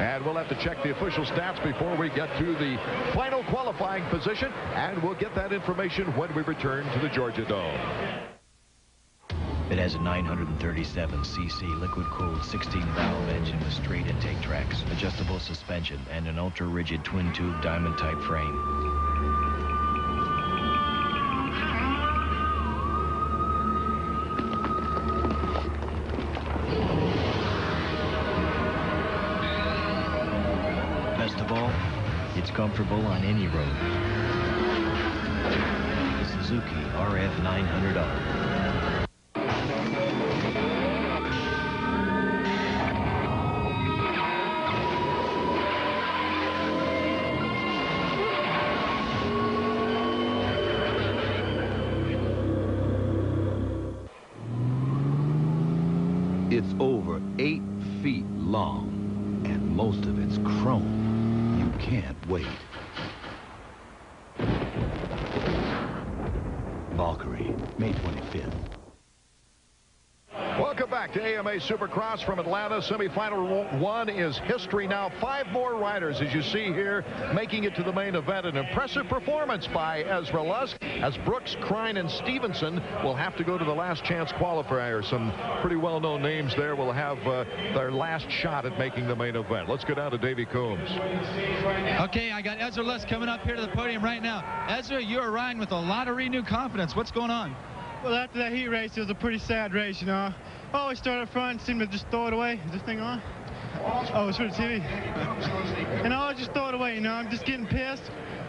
And we'll have to check the official stats before we get to the final qualifying position, and we'll get that information when we return to the Georgia Dome. It has a 937cc liquid-cooled 16-valve engine with straight intake tracks, adjustable suspension, and an ultra-rigid twin-tube diamond-type frame. Best of all, it's comfortable on any road. The Suzuki RF 900R. It's over 8 feet long, and most of it's chrome. You can't wait. Valkyrie, May 25th. Welcome back to AMA Supercross from Atlanta. Semifinal 1 is history now. 5 more riders, as you see here, making it to the main event. An impressive performance by Ezra Lusk, as Brooks, Krein, and Stevenson will have to go to the last chance qualifier. Some pretty well-known names there will have their last shot at making the main event. Let's go down to Davey Combs. Okay, I got Ezra Lusk coming up here to the podium right now. Ezra, you're riding with a lot of renewed confidence. What's going on? Well, after that heat race, it was a pretty sad race, you know. I always start up front and seem to just throw it away. Is this thing on? Oh, it's for the TV. And I always just throw it away, you know. I'm just getting pissed.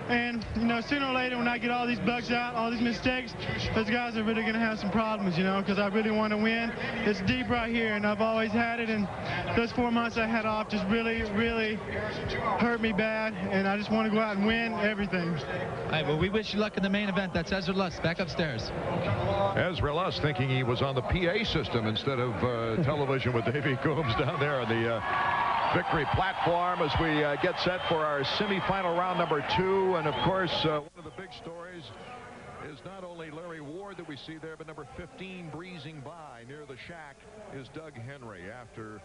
And, you know, sooner or later when I get all these bugs out, all these mistakes, those guys are really going to have some problems, you know, because I really want to win. It's deep right here, and I've always had it. And those 4 months I had off just really, really hurt me bad. And I just want to go out and win everything. All right, well, we wish you luck in the main event. That's Ezra Lusk back upstairs. Ezra Lusk thinking he was on the PA system instead of television with Davey Combs down there on the victory platform as we get set for our semifinal round number 2. And of course, one of the big stories is not only Larry Ward that we see there, but number 15 breezing by near the shack is Doug Henry after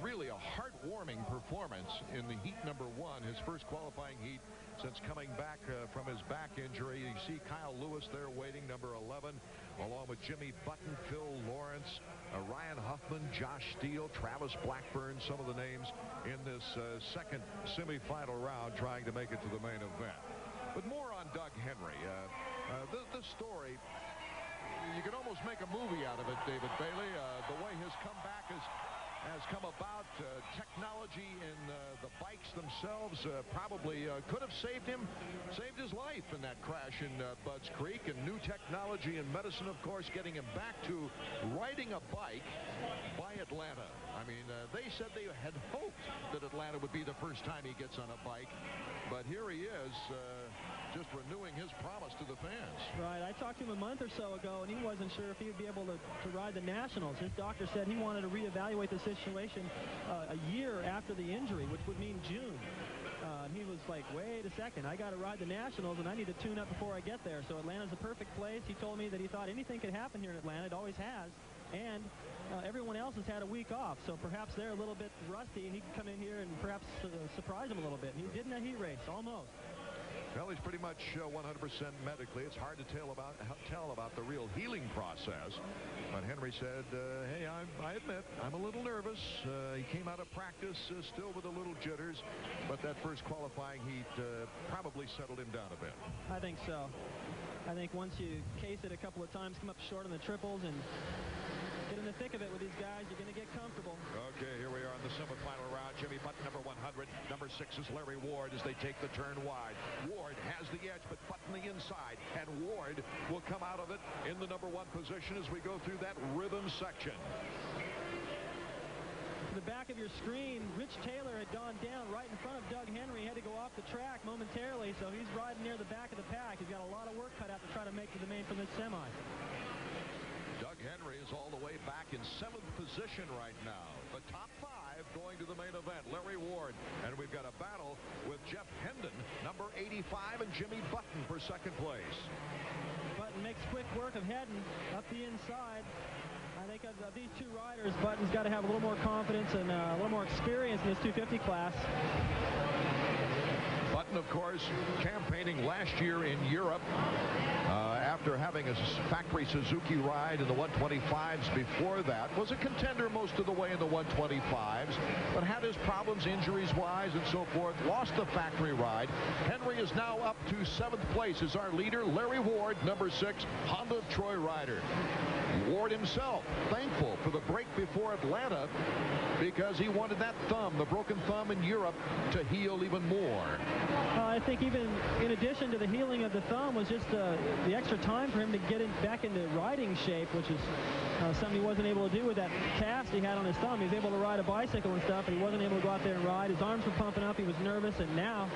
really a heartwarming performance in the heat number 1, his first qualifying heat since coming back from his back injury. You see Kyle Lewis there waiting, number 11, along with Jimmy Button, Phil Lawrence, Ryan Huffman, Josh Steele, Travis Blackburn, some of the names in this second semifinal round trying to make it to the main event. But more on Doug Henry. This story, you can almost make a movie out of it, David Bailey. The way his comeback has has come about. Technology in the bikes themselves probably could have saved his life in that crash in Budds Creek. And new technology and medicine, of course, getting him back to riding a bike by Atlanta. I mean, they said they had hoped that Atlanta would be the first time he gets on a bike. But here he is, just renewing his promise to the fans. Right. I talked to him a month or so ago, and he wasn't sure if he would be able to ride the Nationals. His doctor said he wanted to reevaluate the situation a year after the injury, which would mean June. He was like, wait a second, I got to ride the Nationals, and I need to tune up before I get there. So Atlanta's the perfect place. He told me that he thought anything could happen here in Atlanta. It always has. And everyone else has had a week off, so perhaps they're a little bit rusty, and he can come in here and perhaps surprise them a little bit. He did in that heat race, almost. Well, he's pretty much 100% medically. It's hard to tell about the real healing process. But Henry said, hey, I admit, I'm a little nervous. He came out of practice still with a little jitters, but that first qualifying heat probably settled him down a bit. I think so. I think once you case it a couple of times, come up short on the triples, and get in the thick of it with these guys, you're going to get comfortable. Okay, here we are in the semifinal round. Jimmy Button, number 100. Number 6 is Larry Ward as they take the turn wide. Ward has the edge, but Button the inside. And Ward will come out of it in the number 1 position as we go through that rhythm section. To the back of your screen, Rich Taylor had gone down right in front of Doug Henry. He had to go off the track momentarily, so he's riding near the back of the pack. He's got a lot of work cut out to try to make to the main from this semi. Doug Henry is all the way back in 7th position right now. The top 5 going to the main event. Larry Ward. And we've got a battle with Jeff Hendon, number 85, and Jimmy Button for 2nd place. Button makes quick work of Hedden up the inside. I think of these two riders, Button's got to have a little more confidence and a little more experience in this 250 class. Button, of course, campaigning last year in Europe after having a factory Suzuki ride in the 125s before that. Was a contender most of the way in the 125s, but had his problems injuries-wise and so forth. Lost the factory ride. Henry is now up to 7th place as our leader. Larry Ward, number 6, Honda of Troy rider. Ward himself thankful for the break before Atlanta because he wanted that thumb, the broken thumb in Europe, to heal even more. I think even in addition to the healing of the thumb was just the extra time for him to get back into riding shape, which is something he wasn't able to do with that cast he had on his thumb. He was able to ride a bicycle and stuff, but he wasn't able to go out there and ride. His arms were pumping up. He was nervous, and now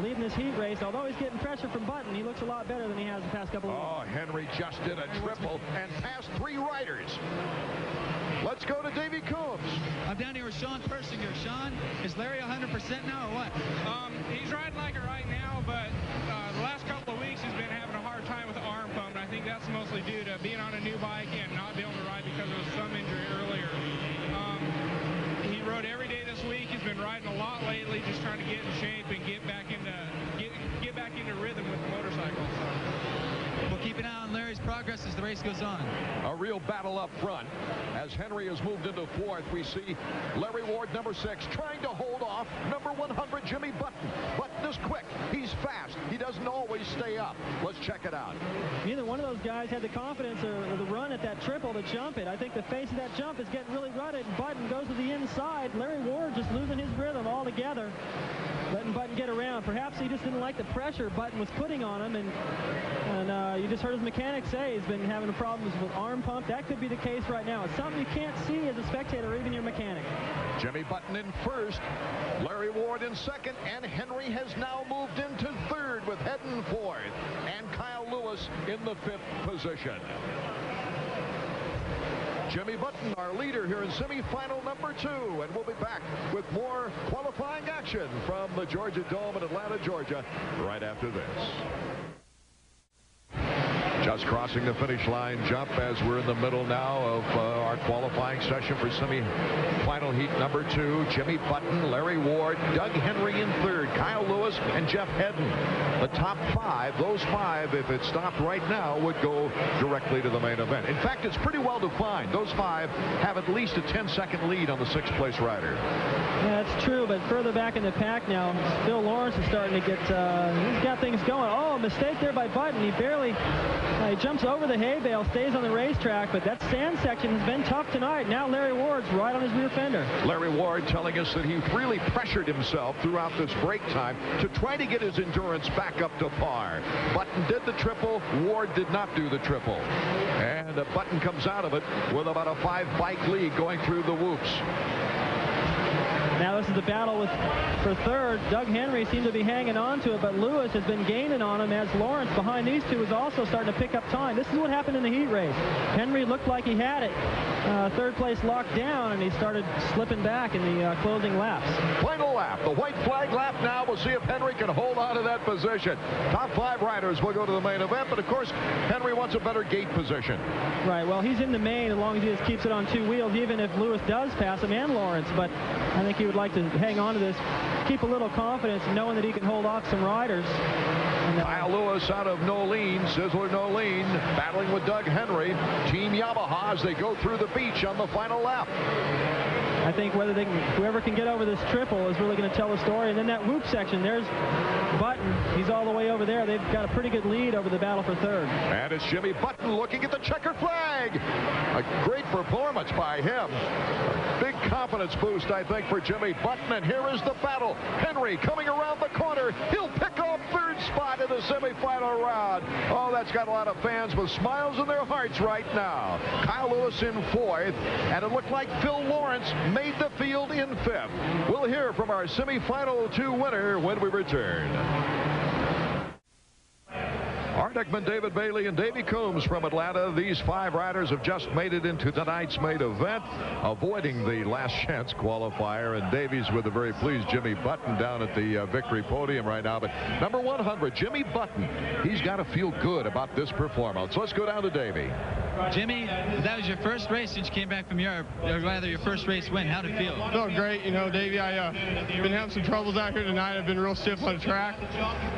leading this heat race, although he's getting pressure from Button, he looks a lot better than he has the past couple of weeks. Oh, Henry just did a triple and passed 3 riders. Let's go to Davey Coombs. I'm down here with Sean Persinger. Sean, is Larry 100% now or what? He's riding like it right now, but the last couple of weeks he's been having a hard time with the arm pump, and I think that's mostly due to being on a new bike and not being able to ride because of some injury earlier. He rode every day this week. He's been riding a lot lately, just trying to get in shape and get back into rhythm with the motorcycle. We'll keep an eye on Larry's progress as the race goes on. A real battle up front. As Henry has moved into 4th, we see Larry Ward, number 6, trying to hold off number 100, Jimmy Button. Button is quick. He's fast. He doesn't always stay up. Let's check it out. Neither one of those guys had the confidence or the run at that triple to jump it. I think the face of that jump is getting really rutted. Button goes to the inside. Larry Ward just losing his rhythm altogether. Letting Button get around. Perhaps he just didn't like the pressure Button was putting on him, and you just heard his mechanic say he's been having problems with arm pump. That could be the case right now. It's something you can't see as a spectator or even your mechanic. Jimmy Button in 1st, Larry Ward in 2nd, and Henry has now moved into 3rd with Hedden 4th, and Kyle Lewis in the 5th position. Jimmy Button, our leader here in semifinal number 2, and we'll be back with more qualifying action from the Georgia Dome in Atlanta, Georgia, right after this. Just crossing the finish line jump as we're in the middle now of our qualifying session for semi-final heat number 2. Jimmy Button, Larry Ward, Doug Henry in 3rd, Kyle Lewis, and Jeff Hedden. The top 5, those 5, if it stopped right now, would go directly to the main event. In fact, it's pretty well defined. Those 5 have at least a 10-second lead on the 6th place rider. Yeah, that's true, but further back in the pack now, Phil Lawrence is starting to get, he's got things going. Oh, mistake there by Button. He barely He jumps over the hay bale, stays on the racetrack, but that sand section has been tough tonight. Now Larry Ward's right on his rear fender. Larry Ward telling us that he really pressured himself throughout this break time to try to get his endurance back up to par. Button did the triple. Ward did not do the triple. And Button comes out of it with about a 5-bike lead going through the whoops. Now this is the battle for third. Doug Henry seemed to be hanging on to it, but Lewis has been gaining on him as Lawrence behind these two is also starting to pick up time. This is what happened in the heat race. Henry looked like he had it. Third place locked down, and he started slipping back in the closing laps. Final lap, the white flag lap now. We'll see if Henry can hold on to that position. Top 5 riders will go to the main event, but of course, Henry wants a better gate position. Right, well, he's in the main as long as he just keeps it on 2 wheels, even if Lewis does pass him and Lawrence, but I think he would like to hang on to this, keep a little confidence, knowing that he can hold off some riders. And, Kyle Lewis out of Nolene, Sizzler Nolene, battling with Doug Henry. Team Yamaha as they go through the beach on the final lap. I think whoever can get over this triple is really going to tell the story. And then that whoop section, there's Button. He's all the way over there. They've got a pretty good lead over the battle for third. And it's Jimmy Button looking at the checkered flag. A great performance by him. A big confidence boost, I think, for Jimmy Button. And here is the battle. Henry coming around the corner. He'll pick off third spot in the semifinal round. Oh, that's got a lot of fans with smiles in their hearts right now. Kyle Lewis in 4th, and it looked like Phil Lawrence made the field in 5th. We'll hear from our semifinal 2 winner when we return. Art Ekman, David Bailey, and Davey Coombs from Atlanta. These 5 riders have just made it into tonight's main event, avoiding the last chance qualifier. And Davey's with a very pleased Jimmy Button down at the victory podium right now. But number 100, Jimmy Button, he's got to feel good about this performance. Let's go down to Davey. Jimmy, that was your first race since you came back from Europe, or rather your first race win. How'd it feel? Felt great. You know, Davey, I've been having some troubles out here tonight. I've been real stiff on the track.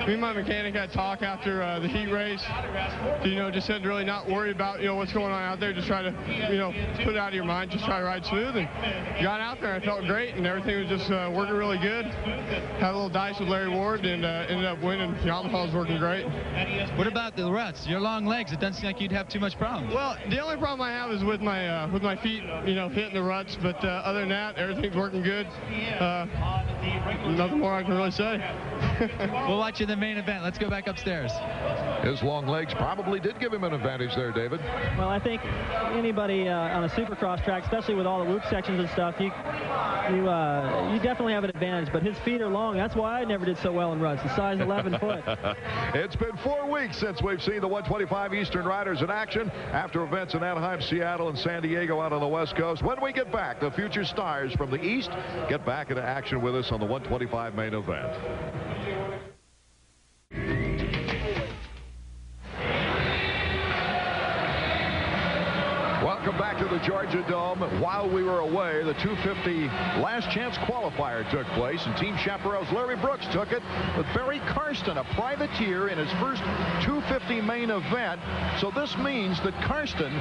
Me and my mechanic had talk after the heat race. You know, just said really not worry about, what's going on out there. Just try to, put it out of your mind. Just try to ride smooth. And got out there. I felt great, and everything was just working really good. Had a little dice with Larry Ward, and ended up winning. Yamaha was working great. What about the ruts? Your long legs. It doesn't seem like you'd have too much problem. Well, the only problem I have is with my feet, hitting the ruts. But other than that, everything's working good. Nothing more I can really say. We'll watch you in the main event. Let's go back upstairs. His long legs probably did give him an advantage there, David. Well, I think anybody on a Supercross track, especially with all the whoop sections and stuff, you definitely have an advantage. But his feet are long. That's why I never did so well in ruts. The size 11 foot. It's been 4 weeks since we've seen the 125 Eastern Riders in action after events in Anaheim, Seattle, and San Diego out on the West Coast. When we get back, the future stars from the East get back into action with us on the 125 main event. Welcome back to the Georgia Dome. While we were away, the 250 last chance qualifier took place, and Team Chaparral's Larry Brooks took it with Barry Karsten, a privateer, in his first 250 main event. So this means that Karsten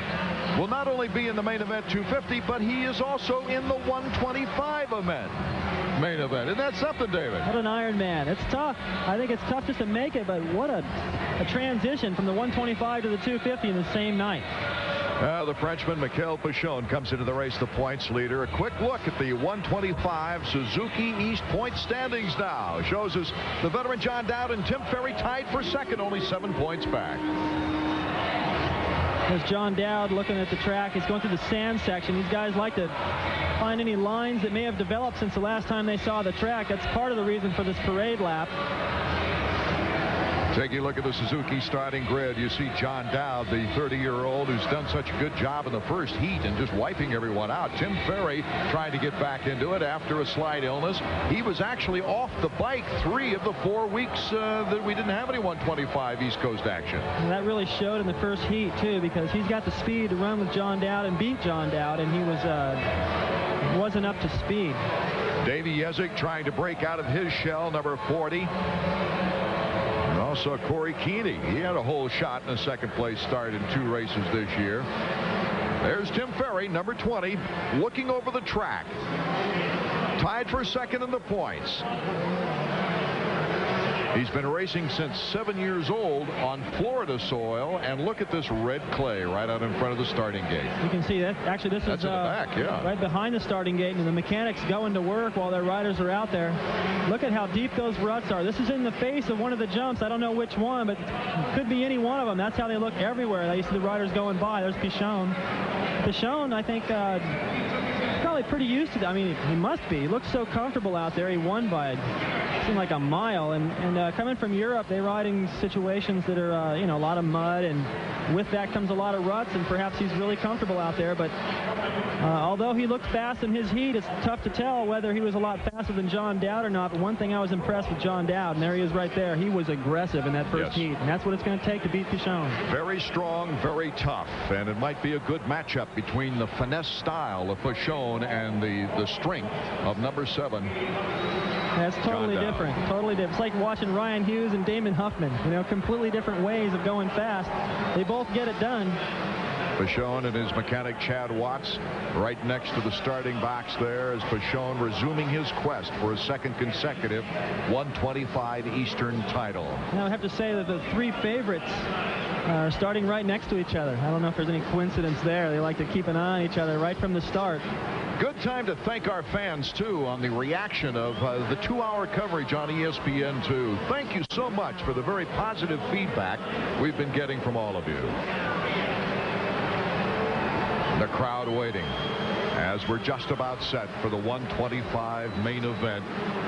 will not only be in the main event 250, but he is also in the 125 main event. Isn't that something, David? What an Iron Man. It's tough. I think it's tough just to make it, but what a transition from the 125 to the 250 in the same night. The Frenchman, Michael Pichon, comes into the race, the points leader. A quick look at the 125 Suzuki East point standings now. Shows us the veteran John Dowd and Tim Ferry tied for second, only 7 points back. There's John Dowd looking at the track. He's going through the sand section. These guys like to find any lines that may have developed since the last time they saw the track. That's part of the reason for this parade lap. Taking a look at the Suzuki starting grid, you see John Dowd, the 30-year-old who's done such a good job in the first heat and just wiping everyone out. Tim Ferry trying to get back into it after a slight illness. He was actually off the bike 3 of the 4 weeks that we didn't have any 125 East Coast action. And that really showed in the first heat, too, because he's got the speed to run with John Dowd and beat John Dowd, and he wasn't up to speed. Davey Yezik trying to break out of his shell, number 40. Also, Corey Keeney, he had a whole shot in a second place start in 2 races this year. There's Tim Ferry, number 20, looking over the track. Tied for second in the points. He's been racing since 7 years old on Florida soil, and look at this red clay right out in front of the starting gate. You can see that. Actually, this That's is in the back, yeah. right behind the starting gate, and the mechanics going to work while their riders are out there. Look at how deep those ruts are. This is in the face of one of the jumps. I don't know which one, but it could be any one of them. That's how they look everywhere. You see the riders going by. There's Pichon. Pichon, I think, probably pretty used to that. I mean, he must be. He looks so comfortable out there. He won by seemed like a mile. And coming from Europe, they ride in situations that are, a lot of mud, and with that comes a lot of ruts, and perhaps he's really comfortable out there. But although he looked fast in his heat, it's tough to tell whether he was a lot faster than John Dowd or not. But one thing I was impressed with John Dowd, and there he is right there. He was aggressive in that first heat, and that's what it's going to take to beat Pichon. Very strong, very tough, and it might be a good matchup between the finesse style of Pichon and the strength of number 7. That's totally different. Totally different. It's like watching Ryan Hughes and Damon Huffman. Completely different ways of going fast. They both get it done. Pichon and his mechanic Chad Watts right next to the starting box there as Pichon resuming his quest for a second consecutive 125 Eastern title. Now I have to say that the 3 favorites are starting right next to each other. I don't know if there's any coincidence there. They like to keep an eye on each other right from the start. Good time to thank our fans, too, on the reaction of the 2-hour coverage on ESPN2. Thank you so much for the very positive feedback we've been getting from all of you. The crowd waiting as we're just about set for the 125 main event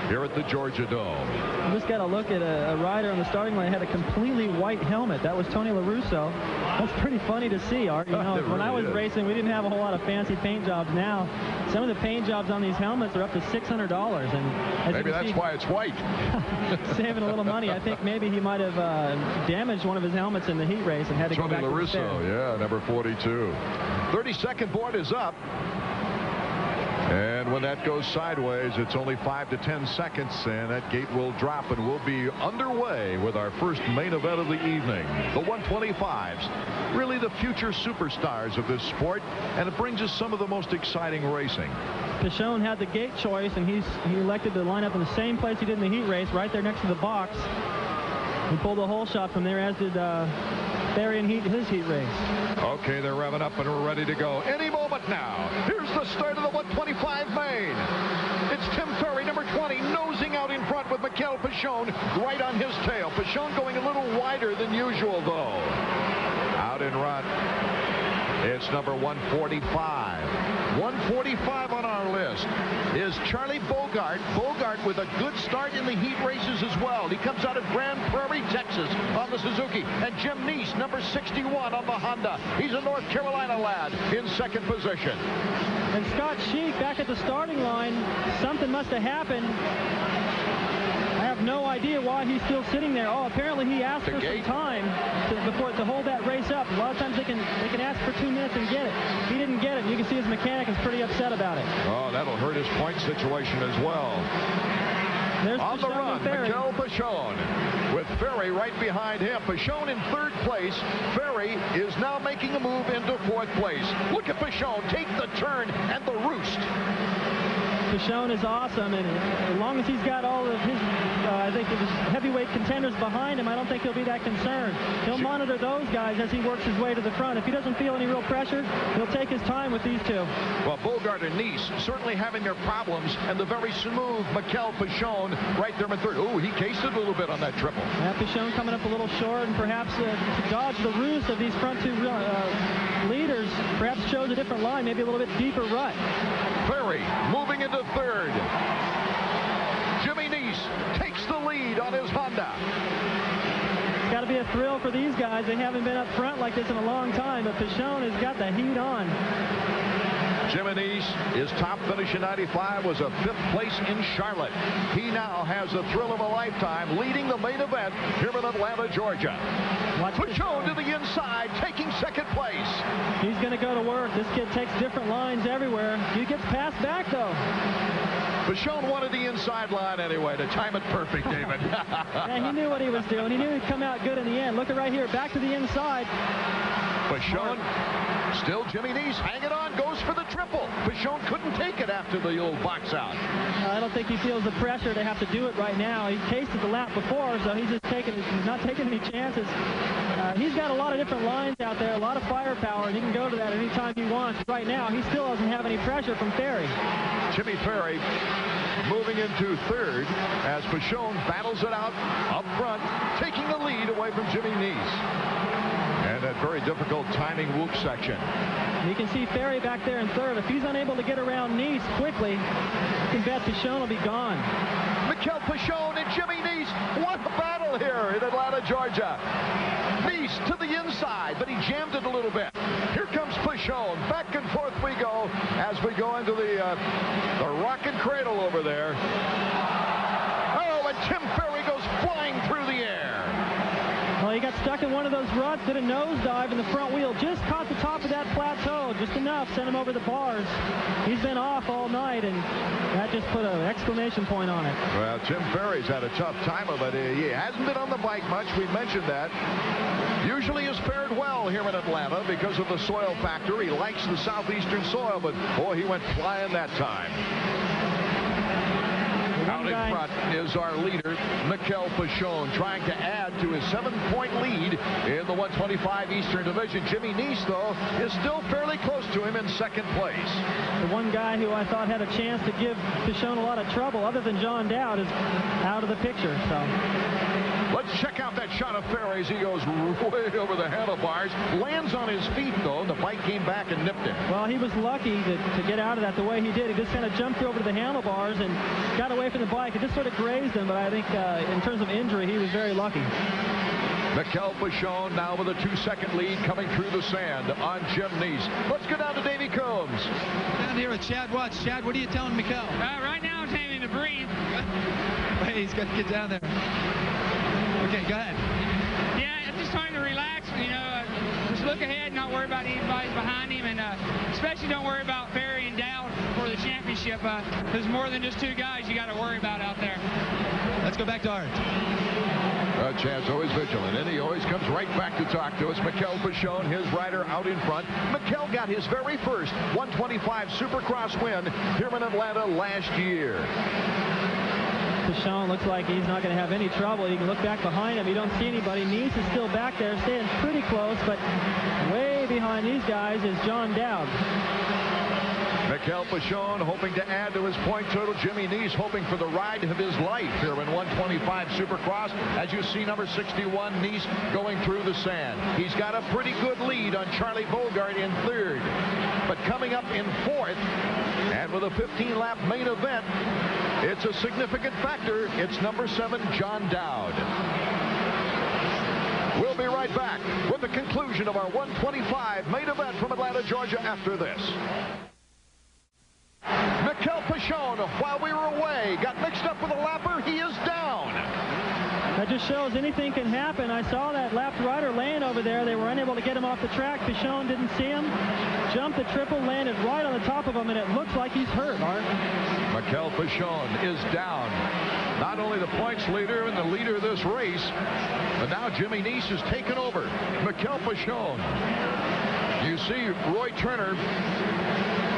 here at the Georgia Dome. You just got to look at a rider on the starting line had a completely white helmet. That was Tony LaRusso. That's pretty funny to see, Art. When I was racing, we didn't have a whole lot of fancy paint jobs. Now, some of the paint jobs on these helmets are up to $600. And maybe that's why it's white. Saving a little money. I think maybe he might have damaged one of his helmets in the heat race and had to go back to the stand. Tony LaRusso, yeah, number 42. 32nd board is up. And when that goes sideways, it's only 5 to 10 seconds, and that gate will drop, and we'll be underway with our first main event of the evening. The 125s, really the future superstars of this sport, and it brings us some of the most exciting racing. Pichon had the gate choice, and he elected to line up in the same place he did in the heat race, right there next to the box. He pulled a hole shot from there, as did Ferry in his heat race. Okay, they're revving up and we're ready to go. Any moment now. Here's the start of the 125 main. It's Tim Ferry, number 20, nosing out in front with Mikel Pichon right on his tail. Pichon going a little wider than usual, though. Out in front, it's number 145. 145 on our list is Charlie Bogart. Bogart with a good start in the heat races as well. He comes out of Grand Prairie, Texas on the Suzuki. And Jim Neese, number 61 on the Honda. He's a North Carolina lad in second position. And Scott Sheik back at the starting line. Something must have happened. I have no idea why he's still sitting there. Oh, apparently he asked for some time to hold that race up. A lot of times they can ask for 2 minutes and get it. He didn't get it. You can see his mechanic is pretty upset about it. Oh, that'll hurt his point situation as well. There's on the run, Mikel Pichon with Ferry right behind him. Pichon in 3rd place. Ferry is now making a move into 4th place. Look at Pichon take the turn and the roost. Pichon is awesome, and as long as he's got all of his, I think his heavyweight contenders behind him, I don't think he'll be that concerned. He'll monitor those guys as he works his way to the front. If he doesn't feel any real pressure, he'll take his time with these 2. Well, Bogart and Neese certainly having their problems, and the very smooth Mikel Pichon right there in 3rd. Oh, he cased it a little bit on that triple. Yeah, Pichon coming up a little short, and perhaps to dodge the roost of these front 2 leaders, perhaps chose a different line, maybe a little bit deeper rut. Ferry moving into 3rd. Jimmy Neese takes the lead on his Honda. It's got to be a thrill for these guys. They haven't been up front like this in a long time, but Pichon has got the heat on. Jimmy Neese, his top finish in 95 was a 5th place in Charlotte. He now has the thrill of a lifetime, leading the main event here in Atlanta, Georgia. Pichon to the inside, taking 2nd place. He's going to go to work. This kid takes different lines everywhere. He gets passed back, though. Pichon wanted the inside line anyway to time it perfect, David. Yeah, he knew what he was doing. He knew he'd come out good in the end. Look at right here, back to the inside. Pichon, still Jimmy Neese hanging on, goes for the triple. Pichon couldn't take it after the old box out. I don't think he feels the pressure to have to do it right now. He tasted the lap before, so he's not taking any chances. He's got a lot of different lines out there, a lot of firepower, and he can go to that anytime he wants. Right now, he still doesn't have any pressure from Ferry. Jimmy Ferry moving into third as Pichon battles it out up front, taking the lead away from Jimmy Neese. And that very difficult timing whoop section. You can see Ferry back there in third. If he's unable to get around Neese quickly, you can bet Pichon will be gone. Mikel Pichon and Jimmy Neese. What a battle here in Atlanta, Georgia. Neese to the inside, but he jammed it a little bit. Here comes Pichon. Back and forth we go as we go into the rocking cradle over there. Oh, and Tim Ferry goes flying through the air. Well, he got stuck in one of those ruts, did a nosedive, and the front wheel just caught the top of that plateau, just enough, sent him over the bars. He's been off all night, and that just put an exclamation point on it. Well, Tim Ferry's had a tough time of it. He hasn't been on the bike much. We mentioned that. Usually has fared well here in Atlanta because of the soil factor. He likes the southeastern soil, but boy, he went flying that time. Out in front is our leader, Mikel Pichon, trying to add to his 7-point lead in the 125 Eastern Division. Jimmy Neese, though, is still fairly close to him in second place. The one guy who I thought had a chance to give Pichon a lot of trouble, other than John Dowd, is out of the picture. So let's check out that shot of Ferry's. He goes way over the handlebars, lands on his feet, though. The bike came back and nipped him. Well, he was lucky to get out of that the way he did. He just kind of jumped over the handlebars and got away from the bike. It just sort of grazed him, but I think in terms of injury, he was very lucky. Mikel Pichon now with a 2-second lead coming through the sand on Jim Neese. Let's go down to Davey Combs. Down here with Chad Watts. Chad, what are you telling Mikel? Right now, I'm telling him to breathe. Wait, he's got to get down there. Okay, go ahead. Yeah, it's just time to relax. Just look ahead, not worry about anybody behind him, and especially don't worry about Ferry and Dowd for the championship. There's more than just two guys you got to worry about out there. Let's go back to Art. Chad's always vigilant, and he always comes right back to talk to us. Mikel Pichon, his rider, out in front. Mikel got his very first 125 Supercross win here in Atlanta last year. Pichon looks like he's not going to have any trouble. You can look back behind him. You don't see anybody. Neese is still back there, staying pretty close, but way behind these guys is John Dowd. Mikel Pichon hoping to add to his point total. Jimmy Neese hoping for the ride of his life here in 125 Supercross. As you see, number 61, Neese going through the sand. He's got a pretty good lead on Charlie Bogart in third. But coming up in fourth, and with a 15-lap main event, it's a significant factor. It's number 7, John Dowd. We'll be right back with the conclusion of our 125 main event from Atlanta, Georgia after this. Mikel Pichon, while we were away, got mixed up with a lapper. He is down. That just shows anything can happen. I saw that lapped rider laying over there. They were unable to get him off the track. Pichon didn't see him. Jumped the triple, landed right on the top of him, and it looks like he's hurt, Art. Mikel Pichon is down. Not only the points leader and the leader of this race, but now Jimmy Neese has taken over. Mikel Pichon. You see Roy Turner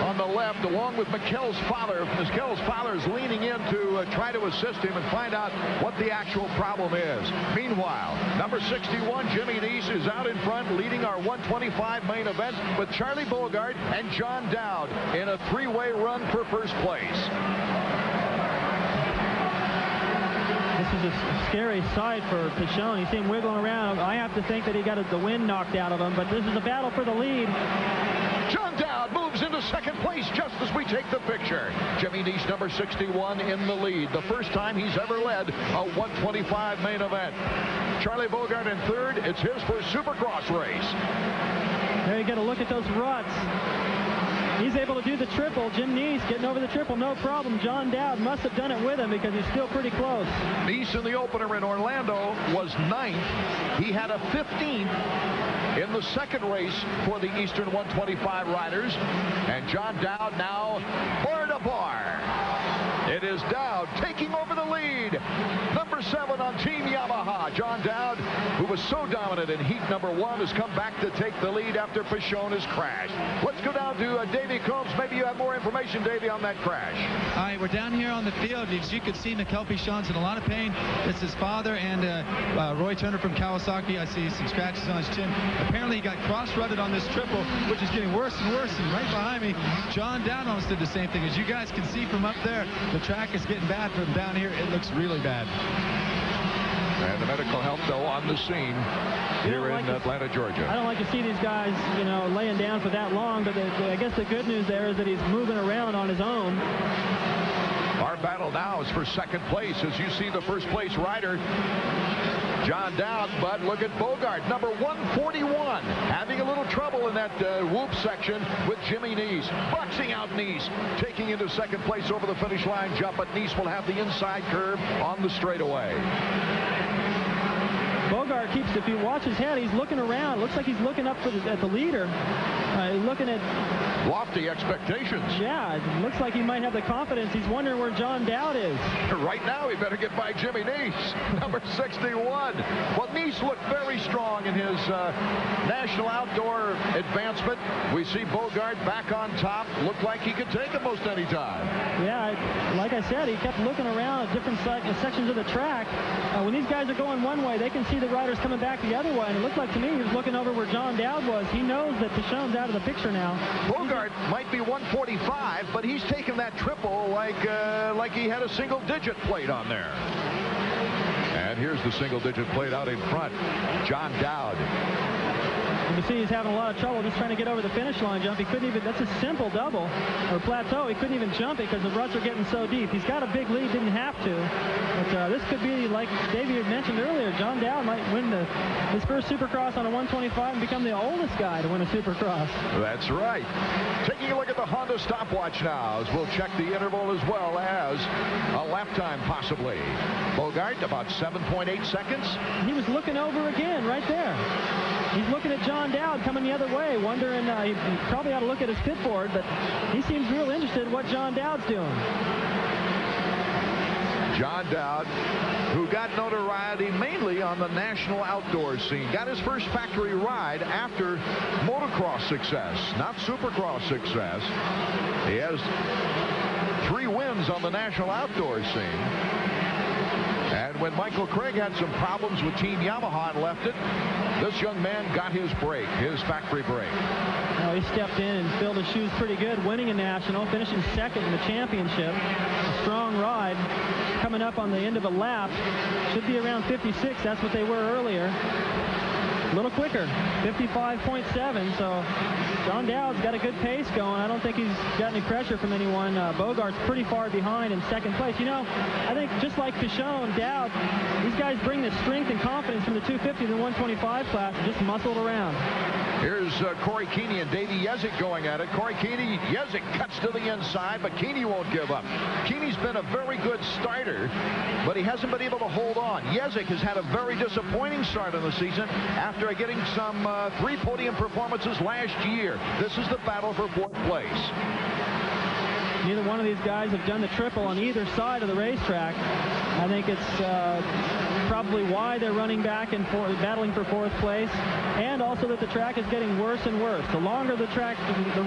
on the left, along with Mikel's father. Mikel's father is leaning in to try to assist him and find out what the actual problem is. Meanwhile, number 61, Jimmy Neese, is out in front, leading our 125 main event with Charlie Bogart and John Dowd in a three-way run for first place. This is a scary sight for Pichon. You see him wiggling around. I have to think that he got the wind knocked out of him, but this is a battle for the lead. John Dowd moves into second place just as we take the picture. Jimmy Neese, number 61, in the lead. The first time he's ever led a 125 main event. Charlie Bogart in third. It's his first Supercross race. There you get a look at those ruts. He's able to do the triple. Jim Neese getting over the triple, no problem. John Dowd must have done it with him because he's still pretty close. Neese in the opener in Orlando was 9th. He had a 15th in the second race for the Eastern 125 riders. And John Dowd now bar to bar. It is Dowd taking over the lead. Number Number 7 on Team Yamaha, John Dowd, who was so dominant in heat number 1, has come back to take the lead after Pichon has crashed. Let's go down to Davey Combs. Maybe you have more information, Davey, on that crash. All right, we're down here on the field. As you can see, Mikel Pichon's in a lot of pain. It's his father and Roy Turner from Kawasaki. I see some scratches on his chin. Apparently, he got cross-rutted on this triple, which is getting worse and worse. And right behind me, John Dowd almost did the same thing. As you guys can see from up there, the track is getting bad from down here. It looks really bad. And the medical help, though, on the scene here in Atlanta, Georgia. I don't like to see these guys, you know, laying down for that long, but I guess the good news there is that he's moving around on his own. Our battle now is for second place, as you see the first place rider, John Dowd, but look at Bogart, number 141, having a little trouble in that whoop section with Jimmy Neese. Boxing out Neese, taking into second place over the finish line jump, but Neese will have the inside curve on the straightaway. Bogart keeps, if you watch his head, he's looking around. Looks like he's looking up at the leader. Looking at lofty expectations. Yeah, it looks like he might have the confidence. He's wondering where John Dowd is. Right now, he better get by Jimmy Neese, number 61. Well, Neese looked very strong in his national outdoor advancement. We see Bogart back on top. Looked like he could take it most any time. Yeah, like I said, he kept looking around at different sections of the track. When these guys are going one way, they can see the riders coming back the other way, and it looked like to me he was looking over where John Dowd was. He knows that Pichon's out of the picture now. Bogart might be 145, but he's taken that triple like he had a single-digit plate on there. And here's the single-digit plate out in front, John Dowd. You can see he's having a lot of trouble just trying to get over the finish line jump. He couldn't even, that's a simple double or plateau. He couldn't even jump it because the ruts are getting so deep. He's got a big lead, didn't have to. But this could be, like Davey had mentioned earlier, John Dowd might win his first Supercross on a 125 and become the oldest guy to win a Supercross. That's right. Taking a look at the Honda stopwatch now as we'll check the interval as well as a lap time possibly. Bogart about 7.8 seconds. He was looking over again right there. He's looking at John Dowd coming the other way, wondering, he probably ought to look at his pit board, but he seems real interested in what John Dowd's doing. John Dowd, who got notoriety mainly on the national outdoor scene, got his first factory ride after motocross success, not Supercross success. He has 3 wins on the national outdoor scene. And when Michael Craig had some problems with Team Yamaha and left it, this young man got his break, his factory break. Well, he stepped in and filled his shoes pretty good, winning a national, finishing second in the championship. A strong ride coming up on the end of a lap. Should be around 56. That's what they were earlier. A little quicker, 55.7. So John Dowd's got a good pace going. I don't think he's got any pressure from anyone. Bogart's pretty far behind in second place. You know, I think just like Pichon, Dowd, these guys bring the strength and confidence from the 250 to the 125 class and just muscled around. Here's Corey Keeney and Davey Yezik going at it. Corey Keeney, Yezik cuts to the inside, but Keeney won't give up. Keeney's been a very good starter, but he hasn't been able to hold on. Yezik has had a very disappointing start of the season after getting some 3 podium performances last year. This is the battle for 4th place. Neither one of these guys have done the triple on either side of the racetrack. I think it's probably why they're running back and battling for 4th place, and also that the track is getting worse and worse. The longer the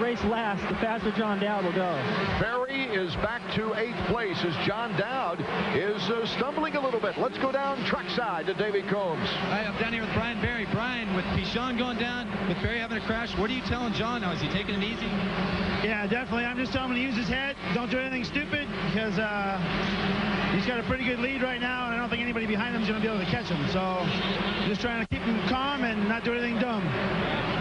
race lasts, the faster John Dowd will go. Ferry is back to 8th place as John Dowd is stumbling a little bit. Let's go down trackside to Davey Combs. I'm down here with Brian Berry. Brian, with Pichon going down, with Berry having a crash, what are you telling John now? Is he taking it easy? Yeah, definitely. I'm just telling him to use his head. Don't do anything stupid because he's got a pretty good lead right now, and I don't think anybody behind him is going to be able to catch him. So just trying to keep him calm and not do anything dumb.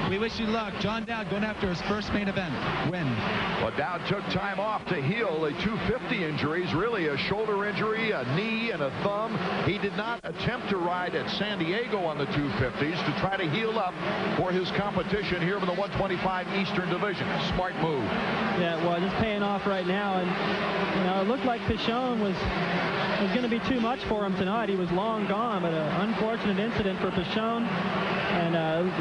We wish you luck. John Dowd going after his first main event win. Well, Dowd took time off to heal a 250 injuries, really a shoulder injury, a knee, and a thumb. He did not attempt to ride at San Diego on the 250s to try to heal up for his competition here in the 125 Eastern Division. Smart move. Yeah, well, just paying off right now. And, you know, it looked like Pichon was going to be too much for him tonight. He was long gone, but an unfortunate incident for Pichon. And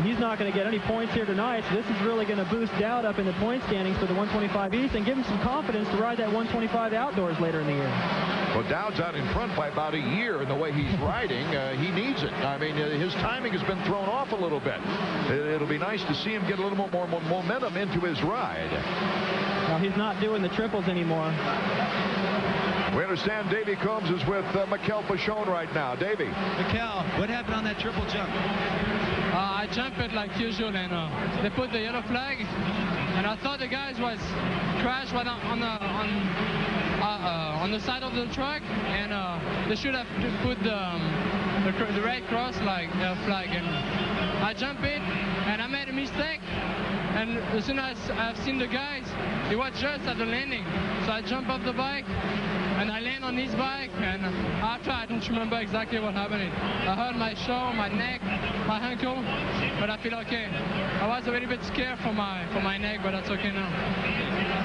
he's not going to get any points here tonight, so this is really going to boost Dowd up in the point standings for the 125 East and give him some confidence to ride that 125 outdoors later in the year. Well, Dowd's out in front by about a year, and the way he's riding, he needs it. I mean, his timing has been thrown off a little bit. It'll be nice to see him get a little more momentum into his ride. Well, he's not doing the triples anymore. We understand Davey Combs is with Mikel Pichon right now. Davey. Mikel, what happened on that triple jump? I jumped it like usual, and they put the yellow flag, and I thought the guys was crashed right on the side of the track, and they should have put the red cross like flag, and I jumped it, and I made a mistake. And as soon as I've seen the guys, it was just at the landing. So I jump off the bike, and I land on his bike, and after I don't remember exactly what happened. I hurt my shoulder, my neck, my ankle, but I feel okay. I was a little bit scared for my neck, but that's okay now.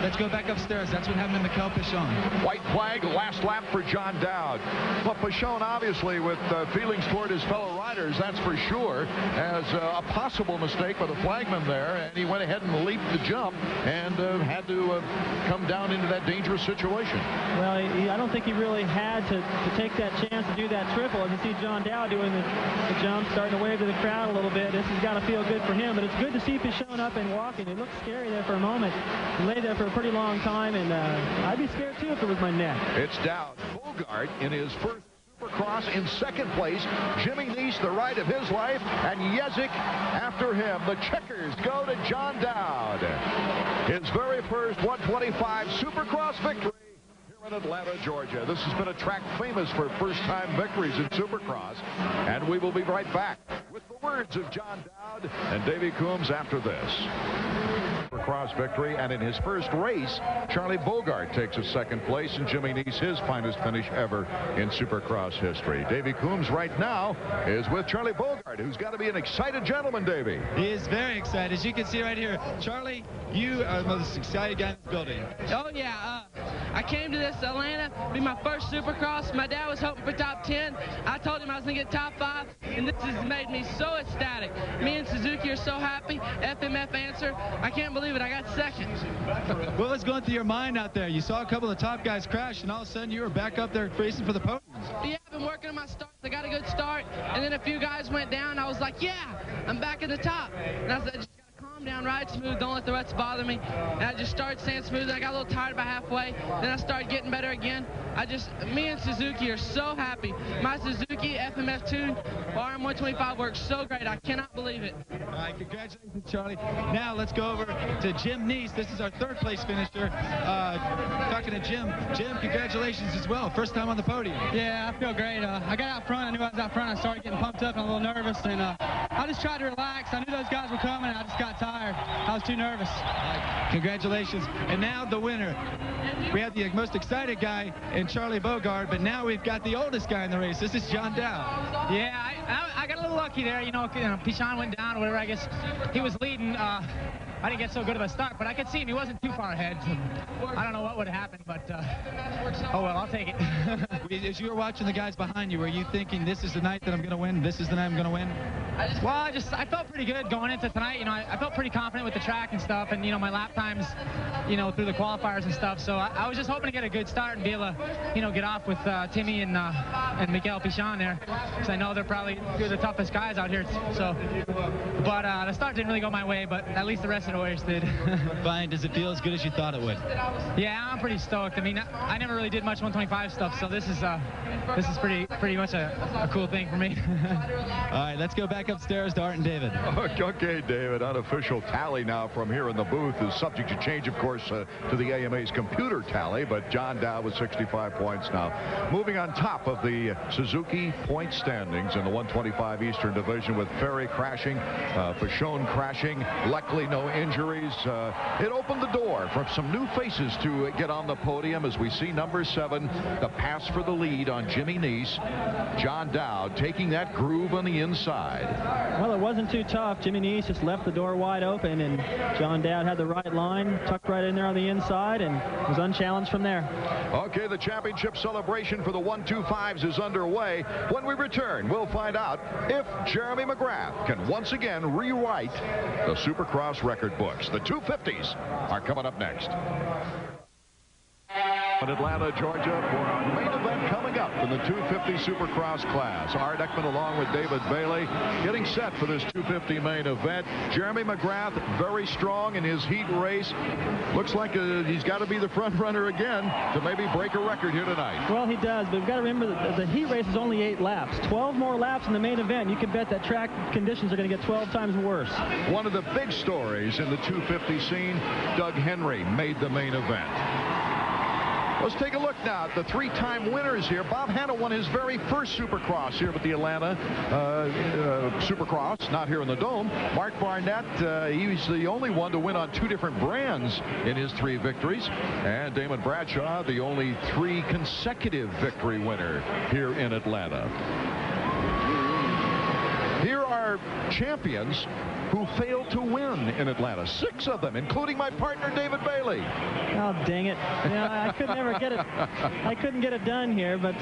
Let's go back upstairs. That's what happened to Mikel Pichon. White flag, last lap for John Dowd. But Pichon, obviously, with feelings toward his fellow riders, that's for sure, has a possible mistake by the flagman there, and he went ahead and leaped the jump and had to come down into that dangerous situation. Well, I don't think he really had to take that chance to do that triple. As you see John Dowd doing the jump, starting to wave to the crowd a little bit. This has got to feel good for him, but it's good to see Pichon up and walking. It looked scary there for a moment. He lay there for a pretty long time, and I'd be scared too if it was my neck. It's Dowd. Bogart in his first Supercross in second place. Jimmy Neese, the ride of his life, and Yezik after him. The checkers go to John Dowd. His very first 125 Supercross victory here in Atlanta, Georgia. This has been a track famous for first-time victories in Supercross, and we will be right back with the words of John Dowd and Davey Combs after this. Supercross victory, and in his first race, Charlie Bogart takes a second place, and Jimmy Neese his finest finish ever in Supercross history. Davey Combs right now is with Charlie Bogart, who's got to be an excited gentleman, Davey. He is very excited. As you can see right here, Charlie, you are the most excited guy in this building. Oh, yeah. I came to this Atlanta, be my first Supercross. My dad was hoping for top 10. I told him I was going to get top 5, and this has made me so ecstatic. Me and Suzuki are so happy. FMF answer. I can't believe it. I got second. What was going through your mind out there? You saw a couple of top guys crash, and all of a sudden you were back up there racing for the podium. Yeah, I've been working on my starts. I got a good start, and then a few guys went down. I was like, yeah, I'm back in the top. And I said, calm down, ride smooth, don't let the ruts bother me. And I just started staying smooth, and I got a little tired by halfway. Then I started getting better again. Me and Suzuki are so happy. My Suzuki FMF2 RM125 works so great. I cannot believe it. All right, congratulations, Charlie. Now let's go over to Jim Neese. This is our third place finisher. Talking to Jim. Jim, congratulations as well. First time on the podium. Yeah, I feel great. I got out front. I knew I was out front. I started getting pumped up and a little nervous, and I just tried to relax. I knew those guys were coming, and I just got tired. I was too nervous. Congratulations. And now the winner. We have the most excited guy in Charlie Bogart, but now we've got the oldest guy in the race. This is John Dowd. Yeah, I got a little lucky there. You know, Pichon went down or whatever. I guess he was leading. I didn't get so good of a start, but I could see him. He wasn't too far ahead. I don't know what would have happened, but oh well, I'll take it. As you were watching the guys behind you, were you thinking, this is the night that I'm going to win? This is the night I'm going to win? Well, I felt pretty good going into tonight. You know, I felt pretty confident with the track and stuff, and you know, my lap times, you know, through the qualifiers and stuff. So I was just hoping to get a good start and be able to, you know, get off with Timmy and Mikel Pichon there, because I know they're probably two of the toughest guys out here. So, but the start didn't really go my way, but at least the rest of the Warriors did. Fine. Does it feel as good as you thought it would? Yeah, I'm pretty stoked. I mean, I never really did much 125 stuff, so this is pretty much a cool thing for me. All right, let's go back upstairs to Art and David. Okay, David. Unofficial tally now from here in the booth is subject to change, of course, to the AMA's computer tally, but John Dowd with 65 points now. Moving on top of the Suzuki point standings in the 125 Eastern Division with Ferry crashing, Pichon crashing, luckily no injuries. It opened the door for some new faces to get on the podium as we see number 7, the pass for the lead on Jimmy Neese. John Dowd taking that groove on the inside. Well, it wasn't too tough. Jimmy Neese just left the door wide open, and John Dowd had the right line, tucked right in there on the inside, and was unchallenged from there. Okay, the championship celebration for the 125s is underway. When we return, we'll find out if Jeremy McGrath can once again rewrite the Supercross record books. The 250s are coming up next. In Atlanta, Georgia, for our main event coming up in the 250 Supercross class. Art Ekman along with David Bailey getting set for this 250 main event. Jeremy McGrath very strong in his heat race. Looks like he's got to be the front runner again to maybe break a record here tonight. Well, he does, but we've got to remember that the heat race is only 8 laps. 12 more laps in the main event. You can bet that track conditions are going to get 12 times worse. One of the big stories in the 250 scene, Doug Henry made the main event. Let's take a look now at the 3-time winners here. Bob Hanna won his very first Supercross here with the Atlanta Supercross, not here in the Dome. Mark Barnett, he was the only one to win on 2 different brands in his 3 victories. And Damon Bradshaw, the only 3 consecutive victory winner here in Atlanta. Here are champions who failed to win in Atlanta. 6 of them, including my partner David Bailey. Oh, dang it. You know, I could never get it. I couldn't get it done here, but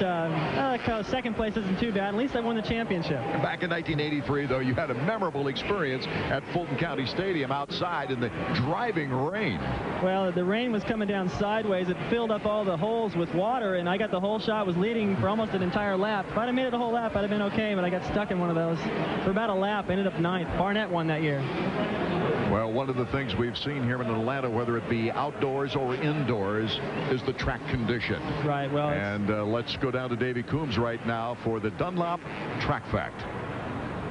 second place isn't too bad. At least I won the championship. Back in 1983, though, you had a memorable experience at Fulton County Stadium outside in the driving rain. Well, the rain was coming down sideways. It filled up all the holes with water, and I got the whole shot, was leading for almost an entire lap. If I'd have made it a whole lap, I'd have been okay, but I got stuck in one of those for about a lap. Ended up 9th. Barnett won that year. Well, one of the things we've seen here in Atlanta, whether it be outdoors or indoors, is the track condition. Right, well. And let's go down to Davey Coombs right now for the Dunlop Track Fact.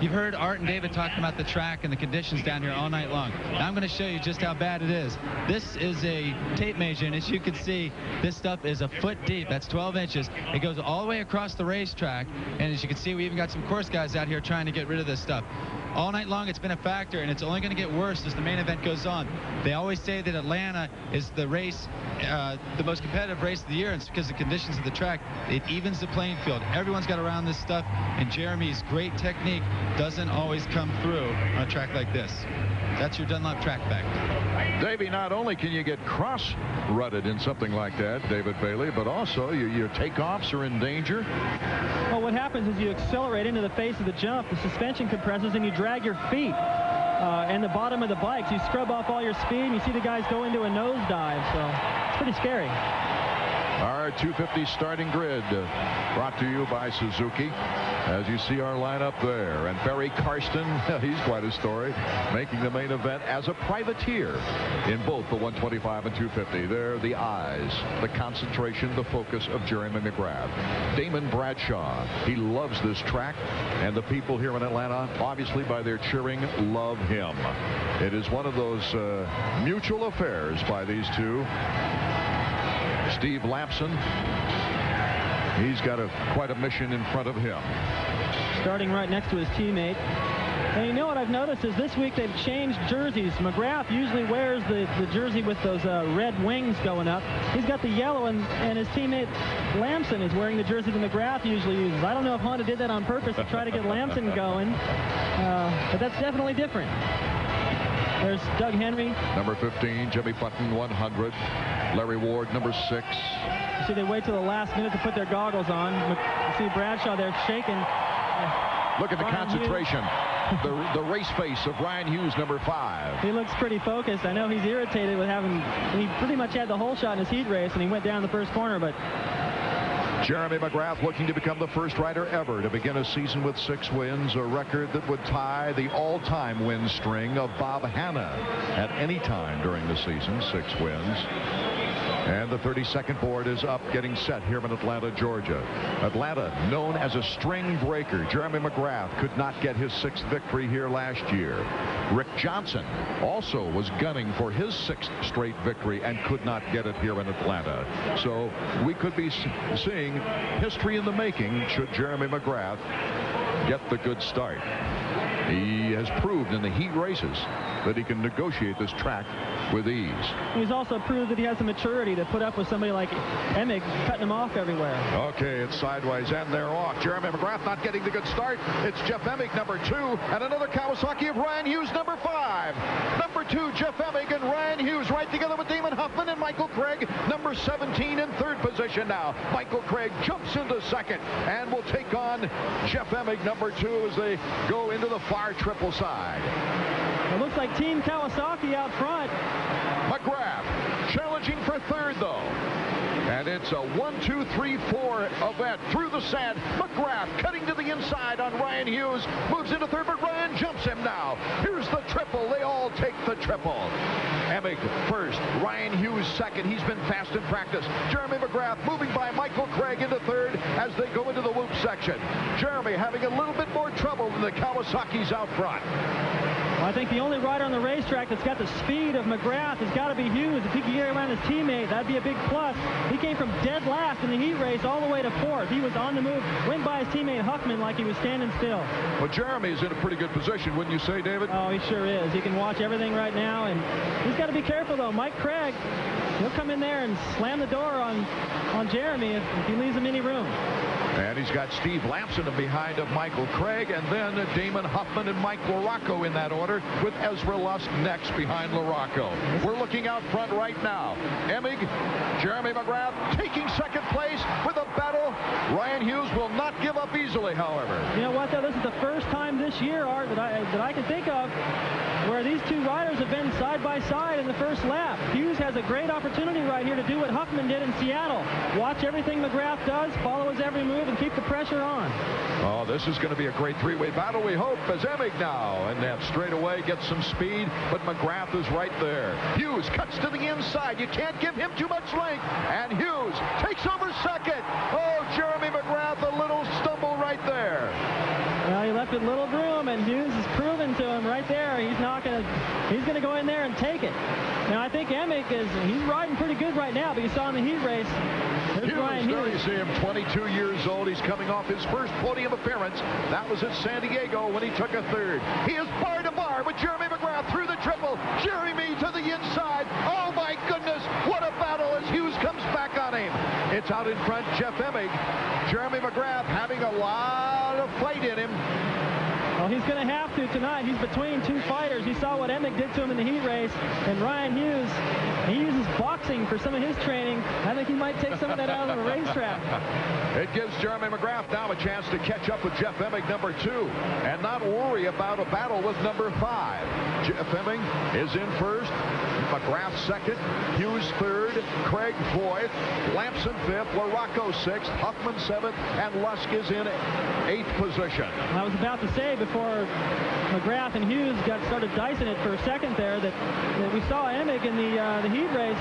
You've heard Art and David talking about the track and the conditions down here all night long. Now I'm going to show you just how bad it is. This is a tape measure, and as you can see, this stuff is a foot deep. That's 12 inches. It goes all the way across the racetrack, and as you can see, we even got some course guys out here trying to get rid of this stuff. All night long, it's been a factor, and it's only going to get worse as the main event goes on. They always say that Atlanta is the race, the most competitive race of the year, and it's because of the conditions of the track. It evens the playing field. Everyone's got around this stuff, and Jeremy's great technique doesn't always come through on a track like this. That's your Dunlop Track Fact. Davey, not only can you get cross-rutted in something like that, David Bailey, but also your takeoffs are in danger. Well, what happens is you accelerate into the face of the jump, the suspension compresses, and you drag your feet and the bottom of the bikes. You scrub off all your speed, and you see the guys go into a nosedive, so it's pretty scary. Our 250 starting grid brought to you by Suzuki. As you see our lineup there, and Barry Karsten, he's quite a story, making the main event as a privateer in both the 125 and 250. They're the eyes, the concentration, the focus of Jeremy McGrath. Damon Bradshaw, he loves this track, and the people here in Atlanta, obviously by their cheering, love him. It is one of those mutual affairs by these two. Steve Lampson, he's got quite a mission in front of him. Starting right next to his teammate. And you know what I've noticed is this week they've changed jerseys. McGrath usually wears the jersey with those red wings going up. He's got the yellow, and his teammate Lampson is wearing the jersey that McGrath usually uses. I don't know if Honda did that on purpose to try to get Lampson going, but that's definitely different. There's Doug Henry. Number 15, Jimmy Button, 100. Larry Ward, number 6. You see, they wait till the last minute to put their goggles on. You see Bradshaw there shaking. Look at the concentration. The race face of Ryan Hughes, number 5. He looks pretty focused. I know he's irritated with he pretty much had the whole shot in his heat race, and he went down the first corner, but Jeremy McGrath looking to become the first rider ever to begin a season with 6 wins, a record that would tie the all-time win string of Bob Hanna at any time during the season, 6 wins. And the 32nd board is up, getting set here in Atlanta, Georgia. Atlanta, known as a string breaker. Jeremy McGrath could not get his 6th victory here last year. Rick Johnson also was gunning for his 6th straight victory and could not get it here in Atlanta. So we could be seeing history in the making should Jeremy McGrath get the good start. He has proved in the heat races that he can negotiate this track with ease. He's also proved that he has the maturity to put up with somebody like Emig cutting him off everywhere. Okay, it's sideways, and they're off. Jeremy McGrath not getting the good start. It's Jeff Emig, number 2, and another Kawasaki of Ryan Hughes, number 5. Number 2, Jeff Emig and Ryan Hughes right together with Damon Huffman and Michael Craig, number 17 in 3rd position now. Michael Craig jumps into 2nd and will take on Jeff Emig, number 2, as they go into the far triple side. It looks like Team Kawasaki out front. McGrath challenging for 3rd, though. And it's a 1, 2, 3, 4 event through the sand. McGrath cutting to the inside on Ryan Hughes. Moves into third, but Ryan jumps him now. Here's the triple. They all take the triple. Emig first. Ryan Hughes second. He's been fast in practice. Jeremy McGrath moving by Michael Craig into third as they go into the whoop section. Jeremy having a little bit more trouble than the Kawasaki's out front. Well, I think the only rider on the racetrack that's got the speed of McGrath has got to be Hughes. If he can get around his teammate, that'd be a big plus. He came from dead last in the heat race all the way to fourth. He was on the move, went by his teammate Huckman like he was standing still. Well, Jeremy's in a pretty good position, wouldn't you say, David? Oh, he sure is. He can watch everything right now, and he's got to be careful, though. Mike Craig, he'll come in there and slam the door on Jeremy if he leaves him any room. And he's got Steve Lamson behind of Michael Craig, and then Damon Huffman and Mike LaRocco in that order, with Ezra Lusk next behind LaRocco. We're looking out front right now. Emig, Jeremy McGrath taking second place with a battle. Ryan Hughes will not give up easily, however. You know what, though? This is the first time this year, Art, that I can think of where these two riders have been side by side in the first lap. Hughes has a great opportunity right here to do what Huffman did in Seattle. Watch everything McGrath does, follow his every move, and keep the pressure on. Oh, this is going to be a great three-way battle, we hope, as Emig now. And that straightaway gets some speed, but McGrath is right there. Hughes cuts to the inside. You can't give him too much length. And Hughes takes over second. Oh, Jeremy McGrath, a little stumble right there. Well, he left a little room, and Hughes has proven to him right there. He's going to go in there and take it. Now, I think Emig he's riding pretty good right now, but you saw in the heat race, there's Ryan Hughes. There you see him, 22 years old. He's coming off his first podium appearance. That was at San Diego when he took a third. He is bar to bar with Jeremy McGrath through the triple. Jeremy to the inside. Oh, my goodness, what a battle as Hughes comes back on him. It's out in front, Jeff Emig. Jeremy McGrath having a lot of fight in him. Well, he's going to have to tonight. He's between two fighters. You saw what Emig did to him in the heat race. And Ryan Hughes, he uses boxing for some of his training. I think he might take some of that out on the racetrack. It gives Jeremy McGrath now a chance to catch up with Jeff Emig, number 2, and not worry about a battle with number 5. Jeff Emig is in first, McGrath second, Hughes third, Craig fourth, Lamson fifth, LaRocco sixth, Huffman seventh, and Lusk is in 8th position. I was about to say before McGrath and Hughes started dicing it for a second there that we saw Emig in the heat race.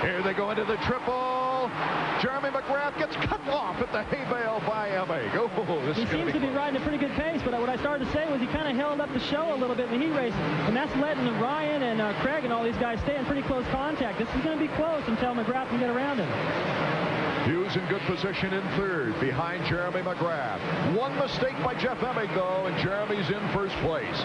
Here they go into the triple. Jeremy McGrath gets cut off at the hay bale by Emig. Oh, this he seems to be riding a pretty good pace, but what I started to say was he kind of held up the show a little bit in the heat race, and that's letting Ryan and Craig and all these guys stay in pretty close contact. This is going to be close until McGrath can get around him. Hughes in good position in third, behind Jeremy McGrath. One mistake by Jeff Emig, though, and Jeremy's in first place.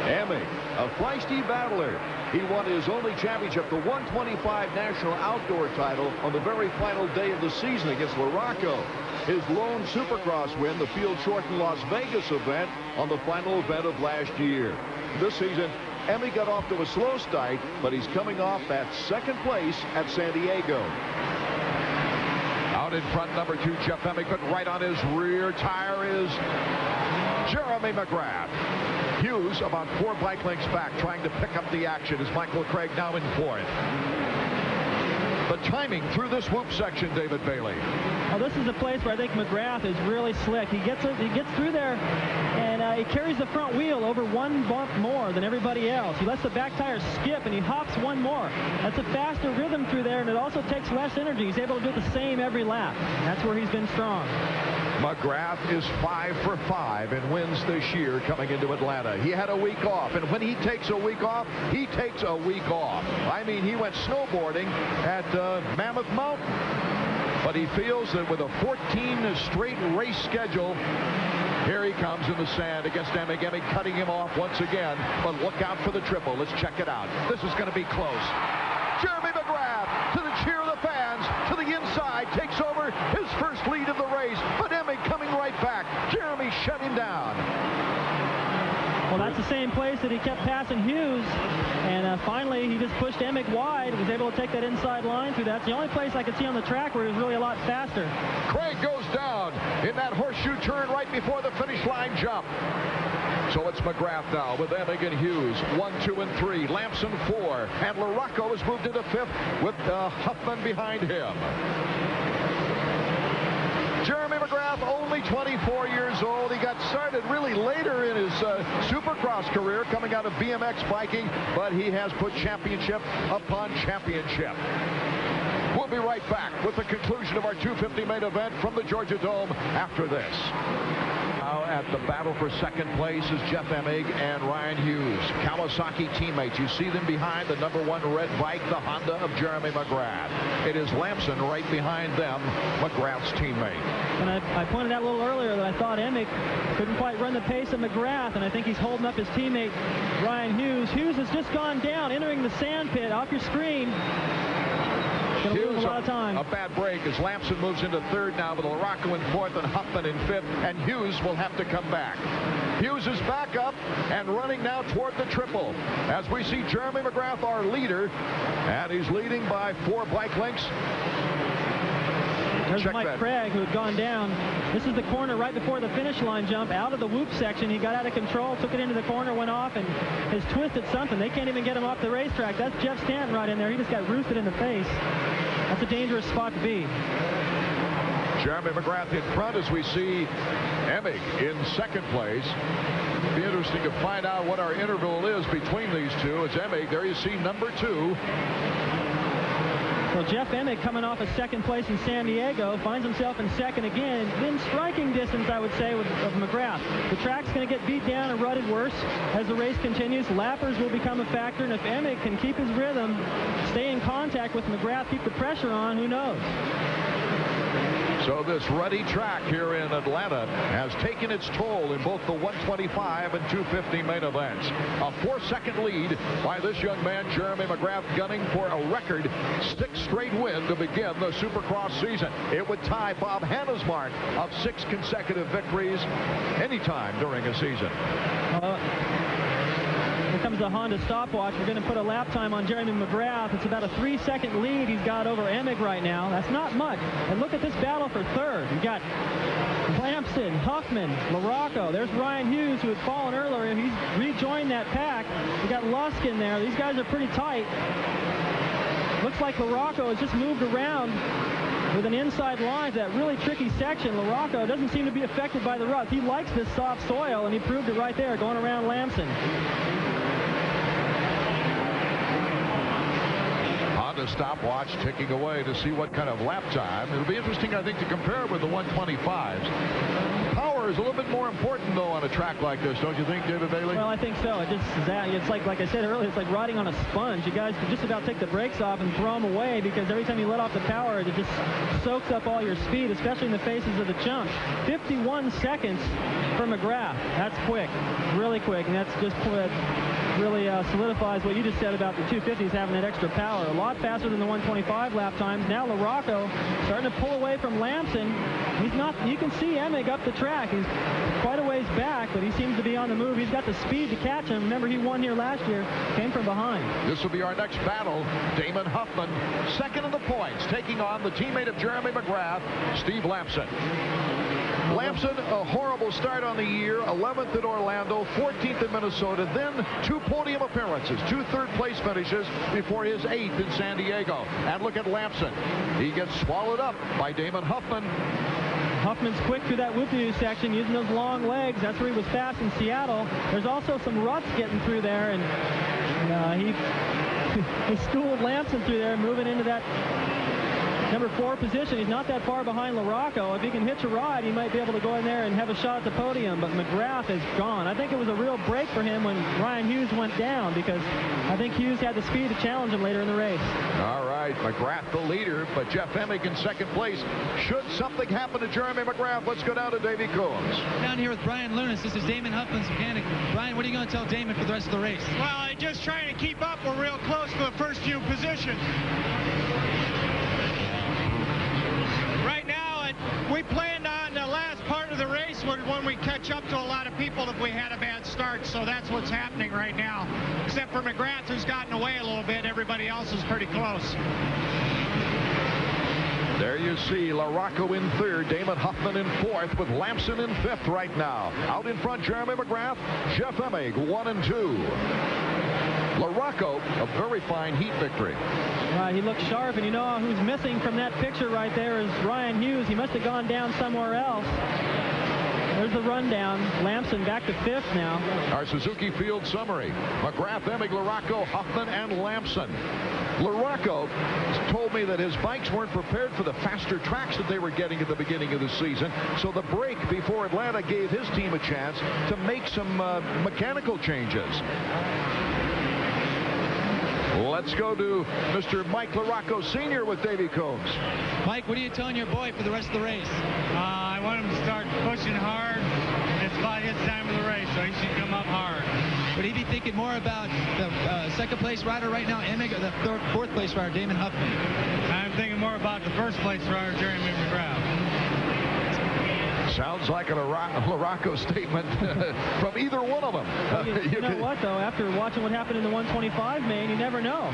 Emig, a feisty battler. He won his only championship, the 125 National Outdoor title, on the very final day of the season against LaRocco. His lone Supercross win, the Field Shorten Las Vegas event, on the final event of last year. This season, Emig got off to a slow start, but he's coming off at second place at San Diego. Out in front, number 2, Jeff Emig, but right on his rear tire is Jeremy McGrath. Hughes about 4 bike lengths back, trying to pick up the action as Michael Craig now in 4th. The timing through this whoop section, David Bailey. Well, this is a place where I think McGrath is really slick. He gets through there, and he carries the front wheel over 1 bump more than everybody else. He lets the back tire skip, and he hops 1 more. That's a faster rhythm through there, and it also takes less energy. He's able to do the same every lap. That's where he's been strong. McGrath is 5 for 5 in wins this year coming into Atlanta. He had a week off, and when he takes a week off, he takes a week off. I mean, he went snowboarding at Mammoth Mountain. But he feels that with a 14 straight race schedule, here he comes in the sand against Emig. Emig cutting him off once again, but look out for the triple. Let's check it out. This is going to be close. Jeremy McGrath, to the cheer of the fans, to the inside, takes over his first lead of the race, but Emig coming right back. Jeremy shut him down. Well, that's the same place that he kept passing Hughes, and finally he just pushed Emig wide, was able to take that inside line through that. It's the only place I could see on the track where it was really a lot faster. Craig goes down in that horseshoe turn right before the finish line jump. So it's McGrath now with Emig and Hughes. 1, 2, and 3. Lamson 4. And LaRocco has moved into 5th with Huffman behind him. Jeremy McGrath, only 24 years old. He got started really later in his Supercross career, coming out of BMX biking, but he has put championship upon championship. We'll be right back with the conclusion of our 250 main event from the Georgia Dome after this. Now at the battle for second place is Jeff Emig and Ryan Hughes, Kawasaki teammates. You see them behind the #1 red bike, the Honda of Jeremy McGrath. It is Lamson right behind them, McGrath's teammate. And I pointed out a little earlier that I thought Emig couldn't quite run the pace of McGrath, and I think he's holding up his teammate Ryan Hughes. Hughes has just gone down, entering the sand pit off your screen. Going to lose a lot of time. A bad break as Lamson moves into 3rd now with LaRocco in 4th and Huffman in 5th, and Hughes will have to come back. Hughes is back up and running now toward the triple as we see Jeremy McGrath, our leader, and he's leading by 4 bike lengths. There's Mike Craig, who had gone down. This is the corner right before the finish line jump out of the whoop section. He got out of control, took it into the corner, went off, and has twisted something. They can't even get him off the racetrack. That's Jeff Stanton right in there. He just got roosted in the face. That's a dangerous spot to be. Jeremy McGrath in front as we see Emig in 2nd place. It'll be interesting to find out what our interval is between these two. It's Emig. There you see #2. Well, Jeff Emig coming off of 2nd place in San Diego finds himself in 2nd again. Within striking distance, I would say, of McGrath. The track's going to get beat down and rutted worse as the race continues. Lappers will become a factor, and if Emig can keep his rhythm, stay in contact with McGrath, keep the pressure on, who knows? So this ruddy track here in Atlanta has taken its toll in both the 125 and 250 main events. A 4-second lead by this young man, Jeremy McGrath, gunning for a record 6th straight win to begin the Supercross season. It would tie Bob Hanna's mark of 6 consecutive victories anytime during a season. Here comes the Honda stopwatch. We're going to put a lap time on Jeremy McGrath. It's about a 3-second lead he's got over Emig right now. That's not much. And look at this battle for 3rd. You got Lamson, Huffman, LaRocco. There's Ryan Hughes, who had fallen earlier. He's rejoined that pack. We got Lusk in there. These guys are pretty tight. Looks like LaRocco has just moved around with an inside line to that really tricky section. LaRocco doesn't seem to be affected by the ruts. He likes this soft soil, and he proved it right there going around Lamson. Honda stopwatch ticking away to see what kind of lap time. It'll be interesting, I think, to compare it with the 125s. Power is a little bit more important, though, on a track like this, don't you think, David Bailey? Well, I think so. It's like I said earlier, it's like riding on a sponge. You guys can just about take the brakes off and throw them away, because every time you let off the power, it just soaks up all your speed, especially in the faces of the jump. 51 seconds for McGrath. That's quick, really quick, and that's just really solidifies what you just said about the 250s having that extra power. A lot faster than the 125 lap times. Now LaRocco starting to pull away from Lamson. He's not, you can see Emig up the track. He's quite a ways back, but he seems to be on the move. He's got the speed to catch him. Remember, he won here last year, came from behind. This will be our next battle. Damon Huffman, 2nd in the points, taking on the teammate of Jeremy McGrath, Steve Lamson. Lamson, a horrible start on the year, 11th at Orlando, 14th in Minnesota, then 2 podium appearances, 2 third-place finishes before his 8th in San Diego. And look at Lamson. He gets swallowed up by Damon Huffman. Huffman's quick through that whoop-de-doo section, using those long legs. That's where he was fast in Seattle. There's also some ruts getting through there, and he schooled Lamson through there, moving into that #4 position. He's not that far behind LaRocco. If he can hitch a ride, he might be able to go in there and have a shot at the podium, but McGrath is gone. I think it was a real break for him when Ryan Hughes went down, because I think Hughes had the speed to challenge him later in the race. All right, McGrath the leader, but Jeff Emig in 2nd place. Should something happen to Jeremy McGrath, let's go down to Davey Combs. Down here with Brian Lunas. This is Damon Huffman's mechanic. Brian, what are you going to tell Damon for the rest of the race? Well, I'm just trying to keep up. We're real close to the first few positions. Right now, we planned on the last part of the race when we catch up to a lot of people if we had a bad start, so that's what's happening right now. Except for McGrath, who's gotten away a little bit. Everybody else is pretty close. There you see LaRocco in third, Damon Huffman in fourth, with Lamson in fifth right now. Out in front, Jeremy McGrath, Jeff Emig, 1 and 2. LaRocco, a very fine heat victory. He looks sharp, and you know who's missing from that picture right there is Ryan Hughes. He must have gone down somewhere else. There's the rundown. Lamson back to fifth now. Our Suzuki Field summary. McGrath, Emig, LaRocco, Huffman, and Lamson. LaRocco told me that his bikes weren't prepared for the faster tracks that they were getting at the beginning of the season. So the break before Atlanta gave his team a chance to make some mechanical changes. Let's go to Mr. Mike LaRocco Sr. with Davey Combs. Mike, what are you telling your boy for the rest of the race? I want him to start pushing hard. It's about his time of the race, so he should come up hard. Would he be thinking more about the second place rider right now, Emig, or the fourth place rider, Damon Huffman? I'm thinking more about the first place rider, Jeremy McGrath. Sounds like a LaRocco statement from either one of them. Well, you know what, though? After watching what happened in the 125 main, you never know.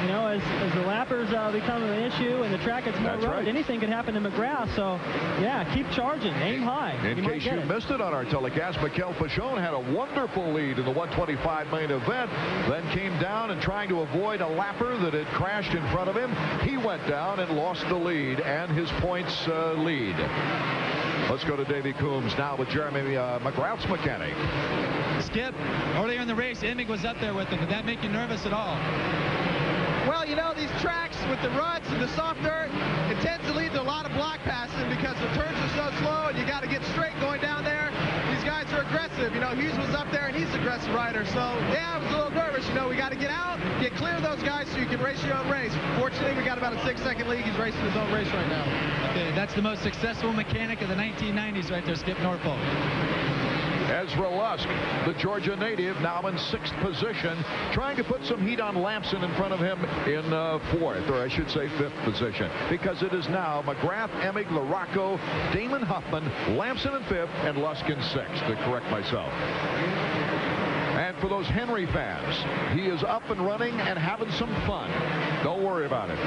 You know, as the lappers become an issue and the track gets more rugged, anything could happen to McGrath. So, yeah, keep charging. Aim high. In case you missed it on our telecast, Mikel Fachon had a wonderful lead in the 125 main event, then came down and trying to avoid a lapper that had crashed in front of him. He went down and lost the lead and his points lead. Let's go to Davey Coombs now with Jeremy McGrath's mechanic. Skip, earlier in the race, Emig was up there with him. Did that make you nervous at all? Well, you know, these tracks with the ruts and the soft dirt, it tends to lead to a lot of block passing because the turns are so slow and you got to get straight going down there. These guys are aggressive. You know, Hughes was up there and he's an aggressive rider. So, yeah, I was a little nervous. You know, we got to get out, get clear of those guys so you can race your own race. Fortunately, we got about a 6-second lead. He's racing his own race right now. Okay, that's the most successful mechanic of the 1990s right there, Skip Norfolk. Ezra Lusk, the Georgia native, now in sixth position, trying to put some heat on Lamson in front of him in fourth, or I should say fifth position, because it is now McGrath, Emig, LaRocco, Damon Huffman, Lamson in fifth, and Lusk in sixth, to correct myself. And for those Henry fans, he is up and running and having some fun. Don't worry about it.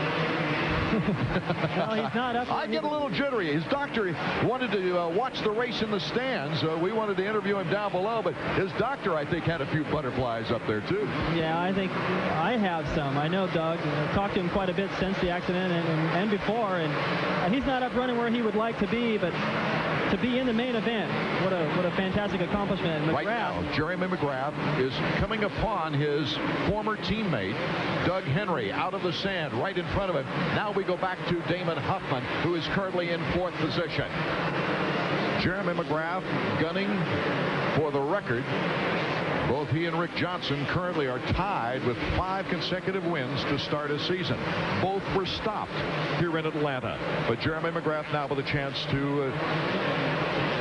Well, he's not up. I get a little jittery. His doctor wanted to watch the race in the stands. We wanted to interview him down below, but his doctor, I think, had a few butterflies up there, too. Yeah, I think I have some. I know Doug. I've talked to him quite a bit since the accident and before, and he's not up running where he would like to be, but to be in the main event, what a fantastic accomplishment. McGrath, right now, Jeremy McGrath is coming upon his former teammate, Doug Henry, out of the sand right in front of him. Now we go back to Damon Huffman, who is currently in fourth position. Jeremy McGrath gunning for the record. Both he and Rick Johnson currently are tied with 5 consecutive wins to start a season. Both were stopped here in Atlanta. But Jeremy McGrath now with a chance to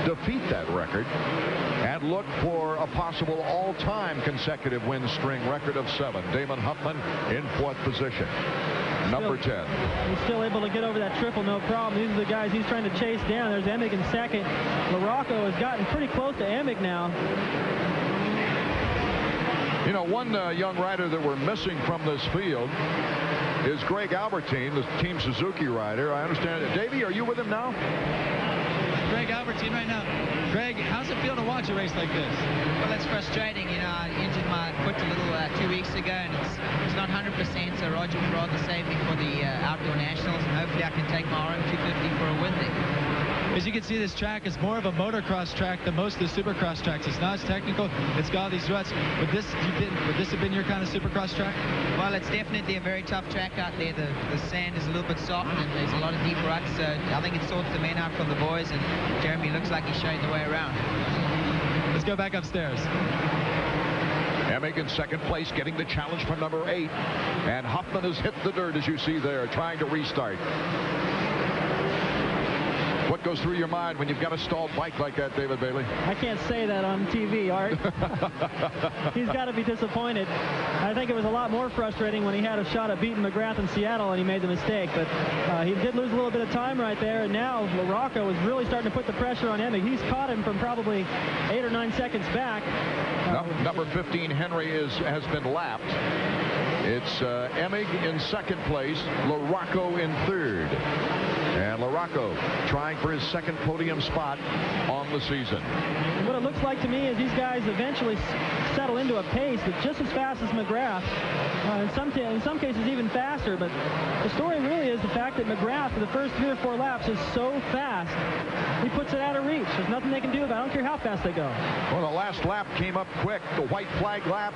defeat that record and look for a possible all-time consecutive win string record of 7. Damon Huffman in fourth position. Number 10. He's still able to get over that triple, no problem. These are the guys he's trying to chase down. There's Emig in second. LaRocco has gotten pretty close to Emig now. You know, one young rider that we're missing from this field is Greg Albertine, the Team Suzuki rider. I understand. Davey, are you with him now? Greg Albertine right now. Greg, how's it feel to watch a race like this? Well, it's frustrating. You know, I injured my foot a little 2 weeks ago, and it's not 100%, so Roger would rather save me for the Outdoor Nationals, and hopefully I can take my RM250 for a win there. As you can see, this track is more of a motocross track than most of the supercross tracks. It's not as technical. It's got all these ruts. Would this have been your kind of supercross track? Well, it's definitely a very tough track out there. The sand is a little bit soft, and there's a lot of deep ruts. So I think it sorts the men out from the boys, and Jeremy looks like he's showing the way around. Let's go back upstairs. Emig in second place, getting the challenge from number 8. And Huffman has hit the dirt, as you see there, trying to restart. What goes through your mind when you've got a stalled bike like that, David Bailey? I can't say that on TV, Art. He's got to be disappointed. I think it was a lot more frustrating when he had a shot at beating McGrath in Seattle and he made the mistake. But he did lose a little bit of time right there. And now LaRocco is really starting to put the pressure on Emig. He's caught him from probably 8 or 9 seconds back. Number 15, Henry, has been lapped. It's Emig in second place, LaRocco in third. And LaRocco trying for his second podium spot on the season. What it looks like to me is these guys eventually settle into a pace that's just as fast as McGrath. In some cases even faster, but the story really is the fact that McGrath for the first 3 or 4 laps is so fast he puts it out of reach. There's nothing they can do about it. I don't care how fast they go. Well, the last lap came up quick. The white flag lap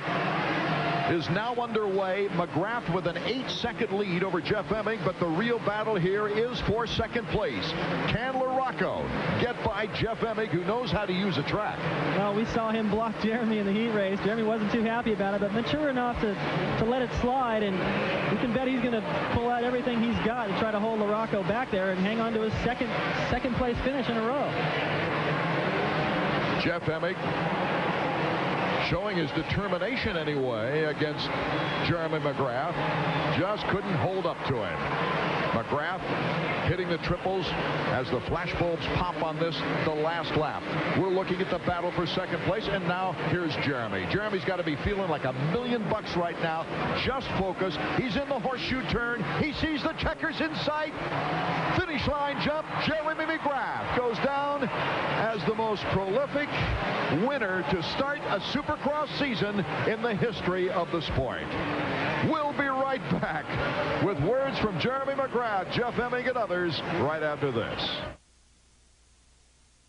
is now underway. McGrath with an 8-second lead over Jeff Emig, but the real battle here is for second place. Can LaRocco get by Jeff Emig, who knows how to use a track? Well, we saw him block Jeremy in the heat race. Jeremy wasn't too happy about it, but mature enough to let it slide, and you can bet he's going to pull out everything he's got to try to hold LaRocco back there and hang on to his second place finish in a row. Jeff Emig showing his determination anyway against Jeremy McGrath. Just couldn't hold up to him. McGrath hitting the triples as the flashbulbs pop on the last lap. We're looking at the battle for second place, and now here's Jeremy. Jeremy's got to be feeling like $1 million right now. Just focused. He's in the horseshoe turn. He sees the checkers in sight. Finish line jump. Jeremy McGrath goes down as the most prolific winner to start a Supercross season in the history of the sport. We'll be right back with words from Jeremy McGrath, Jeff Emig, and others right after this.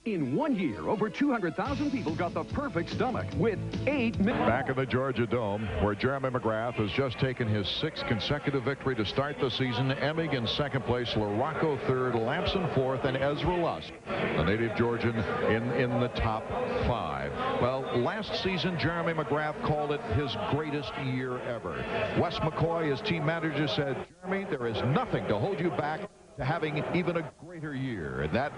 In 1 year, over 200,000 people got the perfect stomach with 8 minutes. Back in the Georgia Dome, where Jeremy McGrath has just taken his 6th consecutive victory to start the season. Emig in second place, LaRocco third, Lamson fourth, and Ezra Lusk, the native Georgian, in the top 5. Well, last season, Jeremy McGrath called it his greatest year ever. Wes McCoy, his team manager, said, Jeremy, there is nothing to hold you back to having even a greater year. And that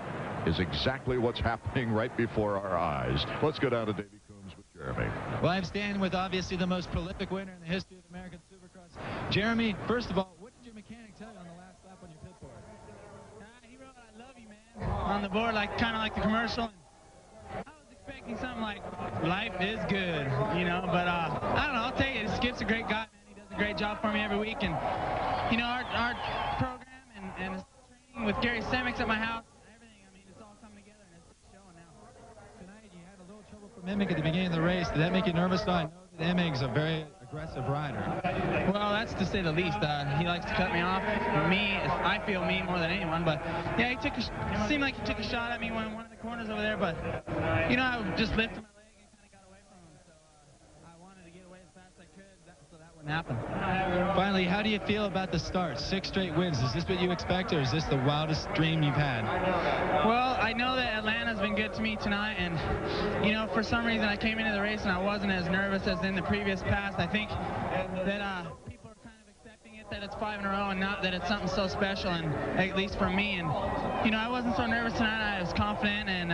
is exactly what's happening right before our eyes. Let's go down to Davey Coombs with Jeremy. Well, I'm standing with obviously the most prolific winner in the history of American Supercross. Jeremy, first of all, what did your mechanic tell you on the last lap on your pit board? He wrote, "I love you, man," on the board, kind of like the commercial. I was expecting something like, "Life is good," you know, but I don't know. I'll tell you, Skip's a great guy, man. He does a great job for me every week, and you know, our program and his training with Gary Semix at my house. Emig at the beginning of the race, did that make you nervous? I know that Emig's a very aggressive rider. Well, that's to say the least. He likes to cut me off. I feel me more than anyone, but yeah, it seemed like he took a shot at me when one of the corners over there, but you know, I just lifted my leg and kind of got away from him, so I wanted to get away as fast as I could, so that wouldn't happen. Finally, how do you feel about the start? 6 straight wins. Is this what you expect, or is this the wildest dream you've had? Well, I know that Atlanta's been good to me tonight, and you know, for some reason I came into the race and I wasn't as nervous as in the previous past. I think that people are kind of accepting it that it's 5 in a row and not that it's something so special, and at least for me. And you know, I wasn't so nervous tonight. I was confident, and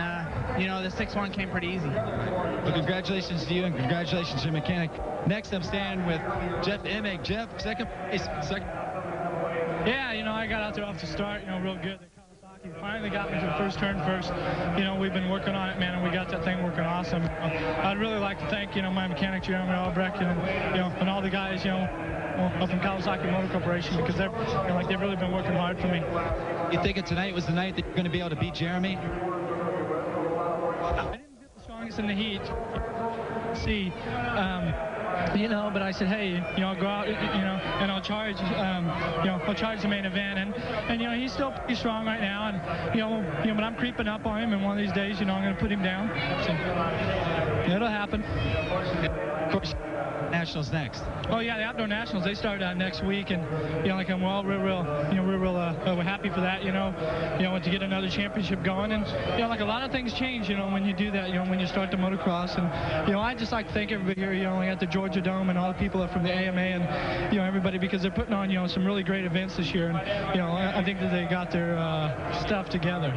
you know, the 6-1 came pretty easy. Well, congratulations to you, and congratulations to your mechanic. Next, I'm standing with Jeff Emig. Jeff, second place. Yeah, you know, I got out there off the start, you know, real good. Finally got me to the first turn first. You know, we've been working on it, man, and we got that thing working awesome. I'd really like to thank, you know, my mechanic, Jeremy Albrecht, and all the guys, you know, from Kawasaki Motor Corporation, because they've, you know, they've really been working hard for me. You think tonight was the night that you're going to be able to beat Jeremy? I didn't get the strongest in the heat. You know, but I said, hey, you know, I'll go out, you know, and I'll charge, you know, I'll charge the main event, and you know, he's still pretty strong right now, and you know, but I'm creeping up on him, and one of these days, you know, I'm going to put him down. So it'll happen. Of course, Nationals next. Oh yeah, the Outdoor Nationals, they start next week, and you know, I'm we're happy for that, you know, to get another championship going, and you know, a lot of things change, you know, when you do that, you know, when you start the motocross, and you know, I just like to thank everybody here, you know, at the Georgia Dome, and all the people from the AMA, and you know, everybody, because they're putting on, you know, some really great events this year, and you know, I think that they got their stuff together.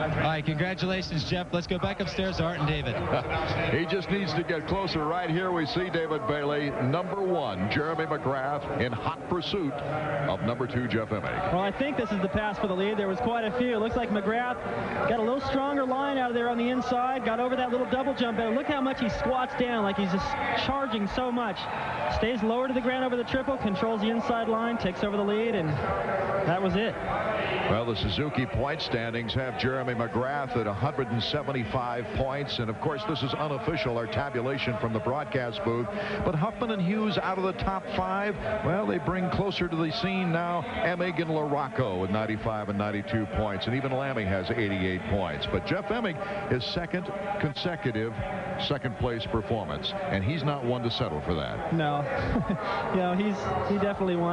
95. All right, congratulations, Jeff. Let's go back upstairs to Art and David. He just needs to get closer. Right here we see David Bailey, number 1, Jeremy McGrath, in hot pursuit of number 2, Jeff Emig. Well, I think this is the pass for the lead. There was quite a few. It looks like McGrath got a little stronger line out of there on the inside, got over that little double jump, and look how much he squats down, like he's just charging so much. Stays lower to the ground over the triple, controls the inside line, takes over the lead, and that was it. Well, the Suzuki point standings have Jeremy McGrath at 175 points, and of course this is unofficial, our tabulation from the broadcast booth. But Huffman and Hughes out of the top 5, well, they bring closer to the scene now Emig and LaRocco with 95 and 92 points, and even Lammy has 88 points. But Jeff Emig, his second consecutive second-place performance, and he's not one to settle for that. No, he definitely wants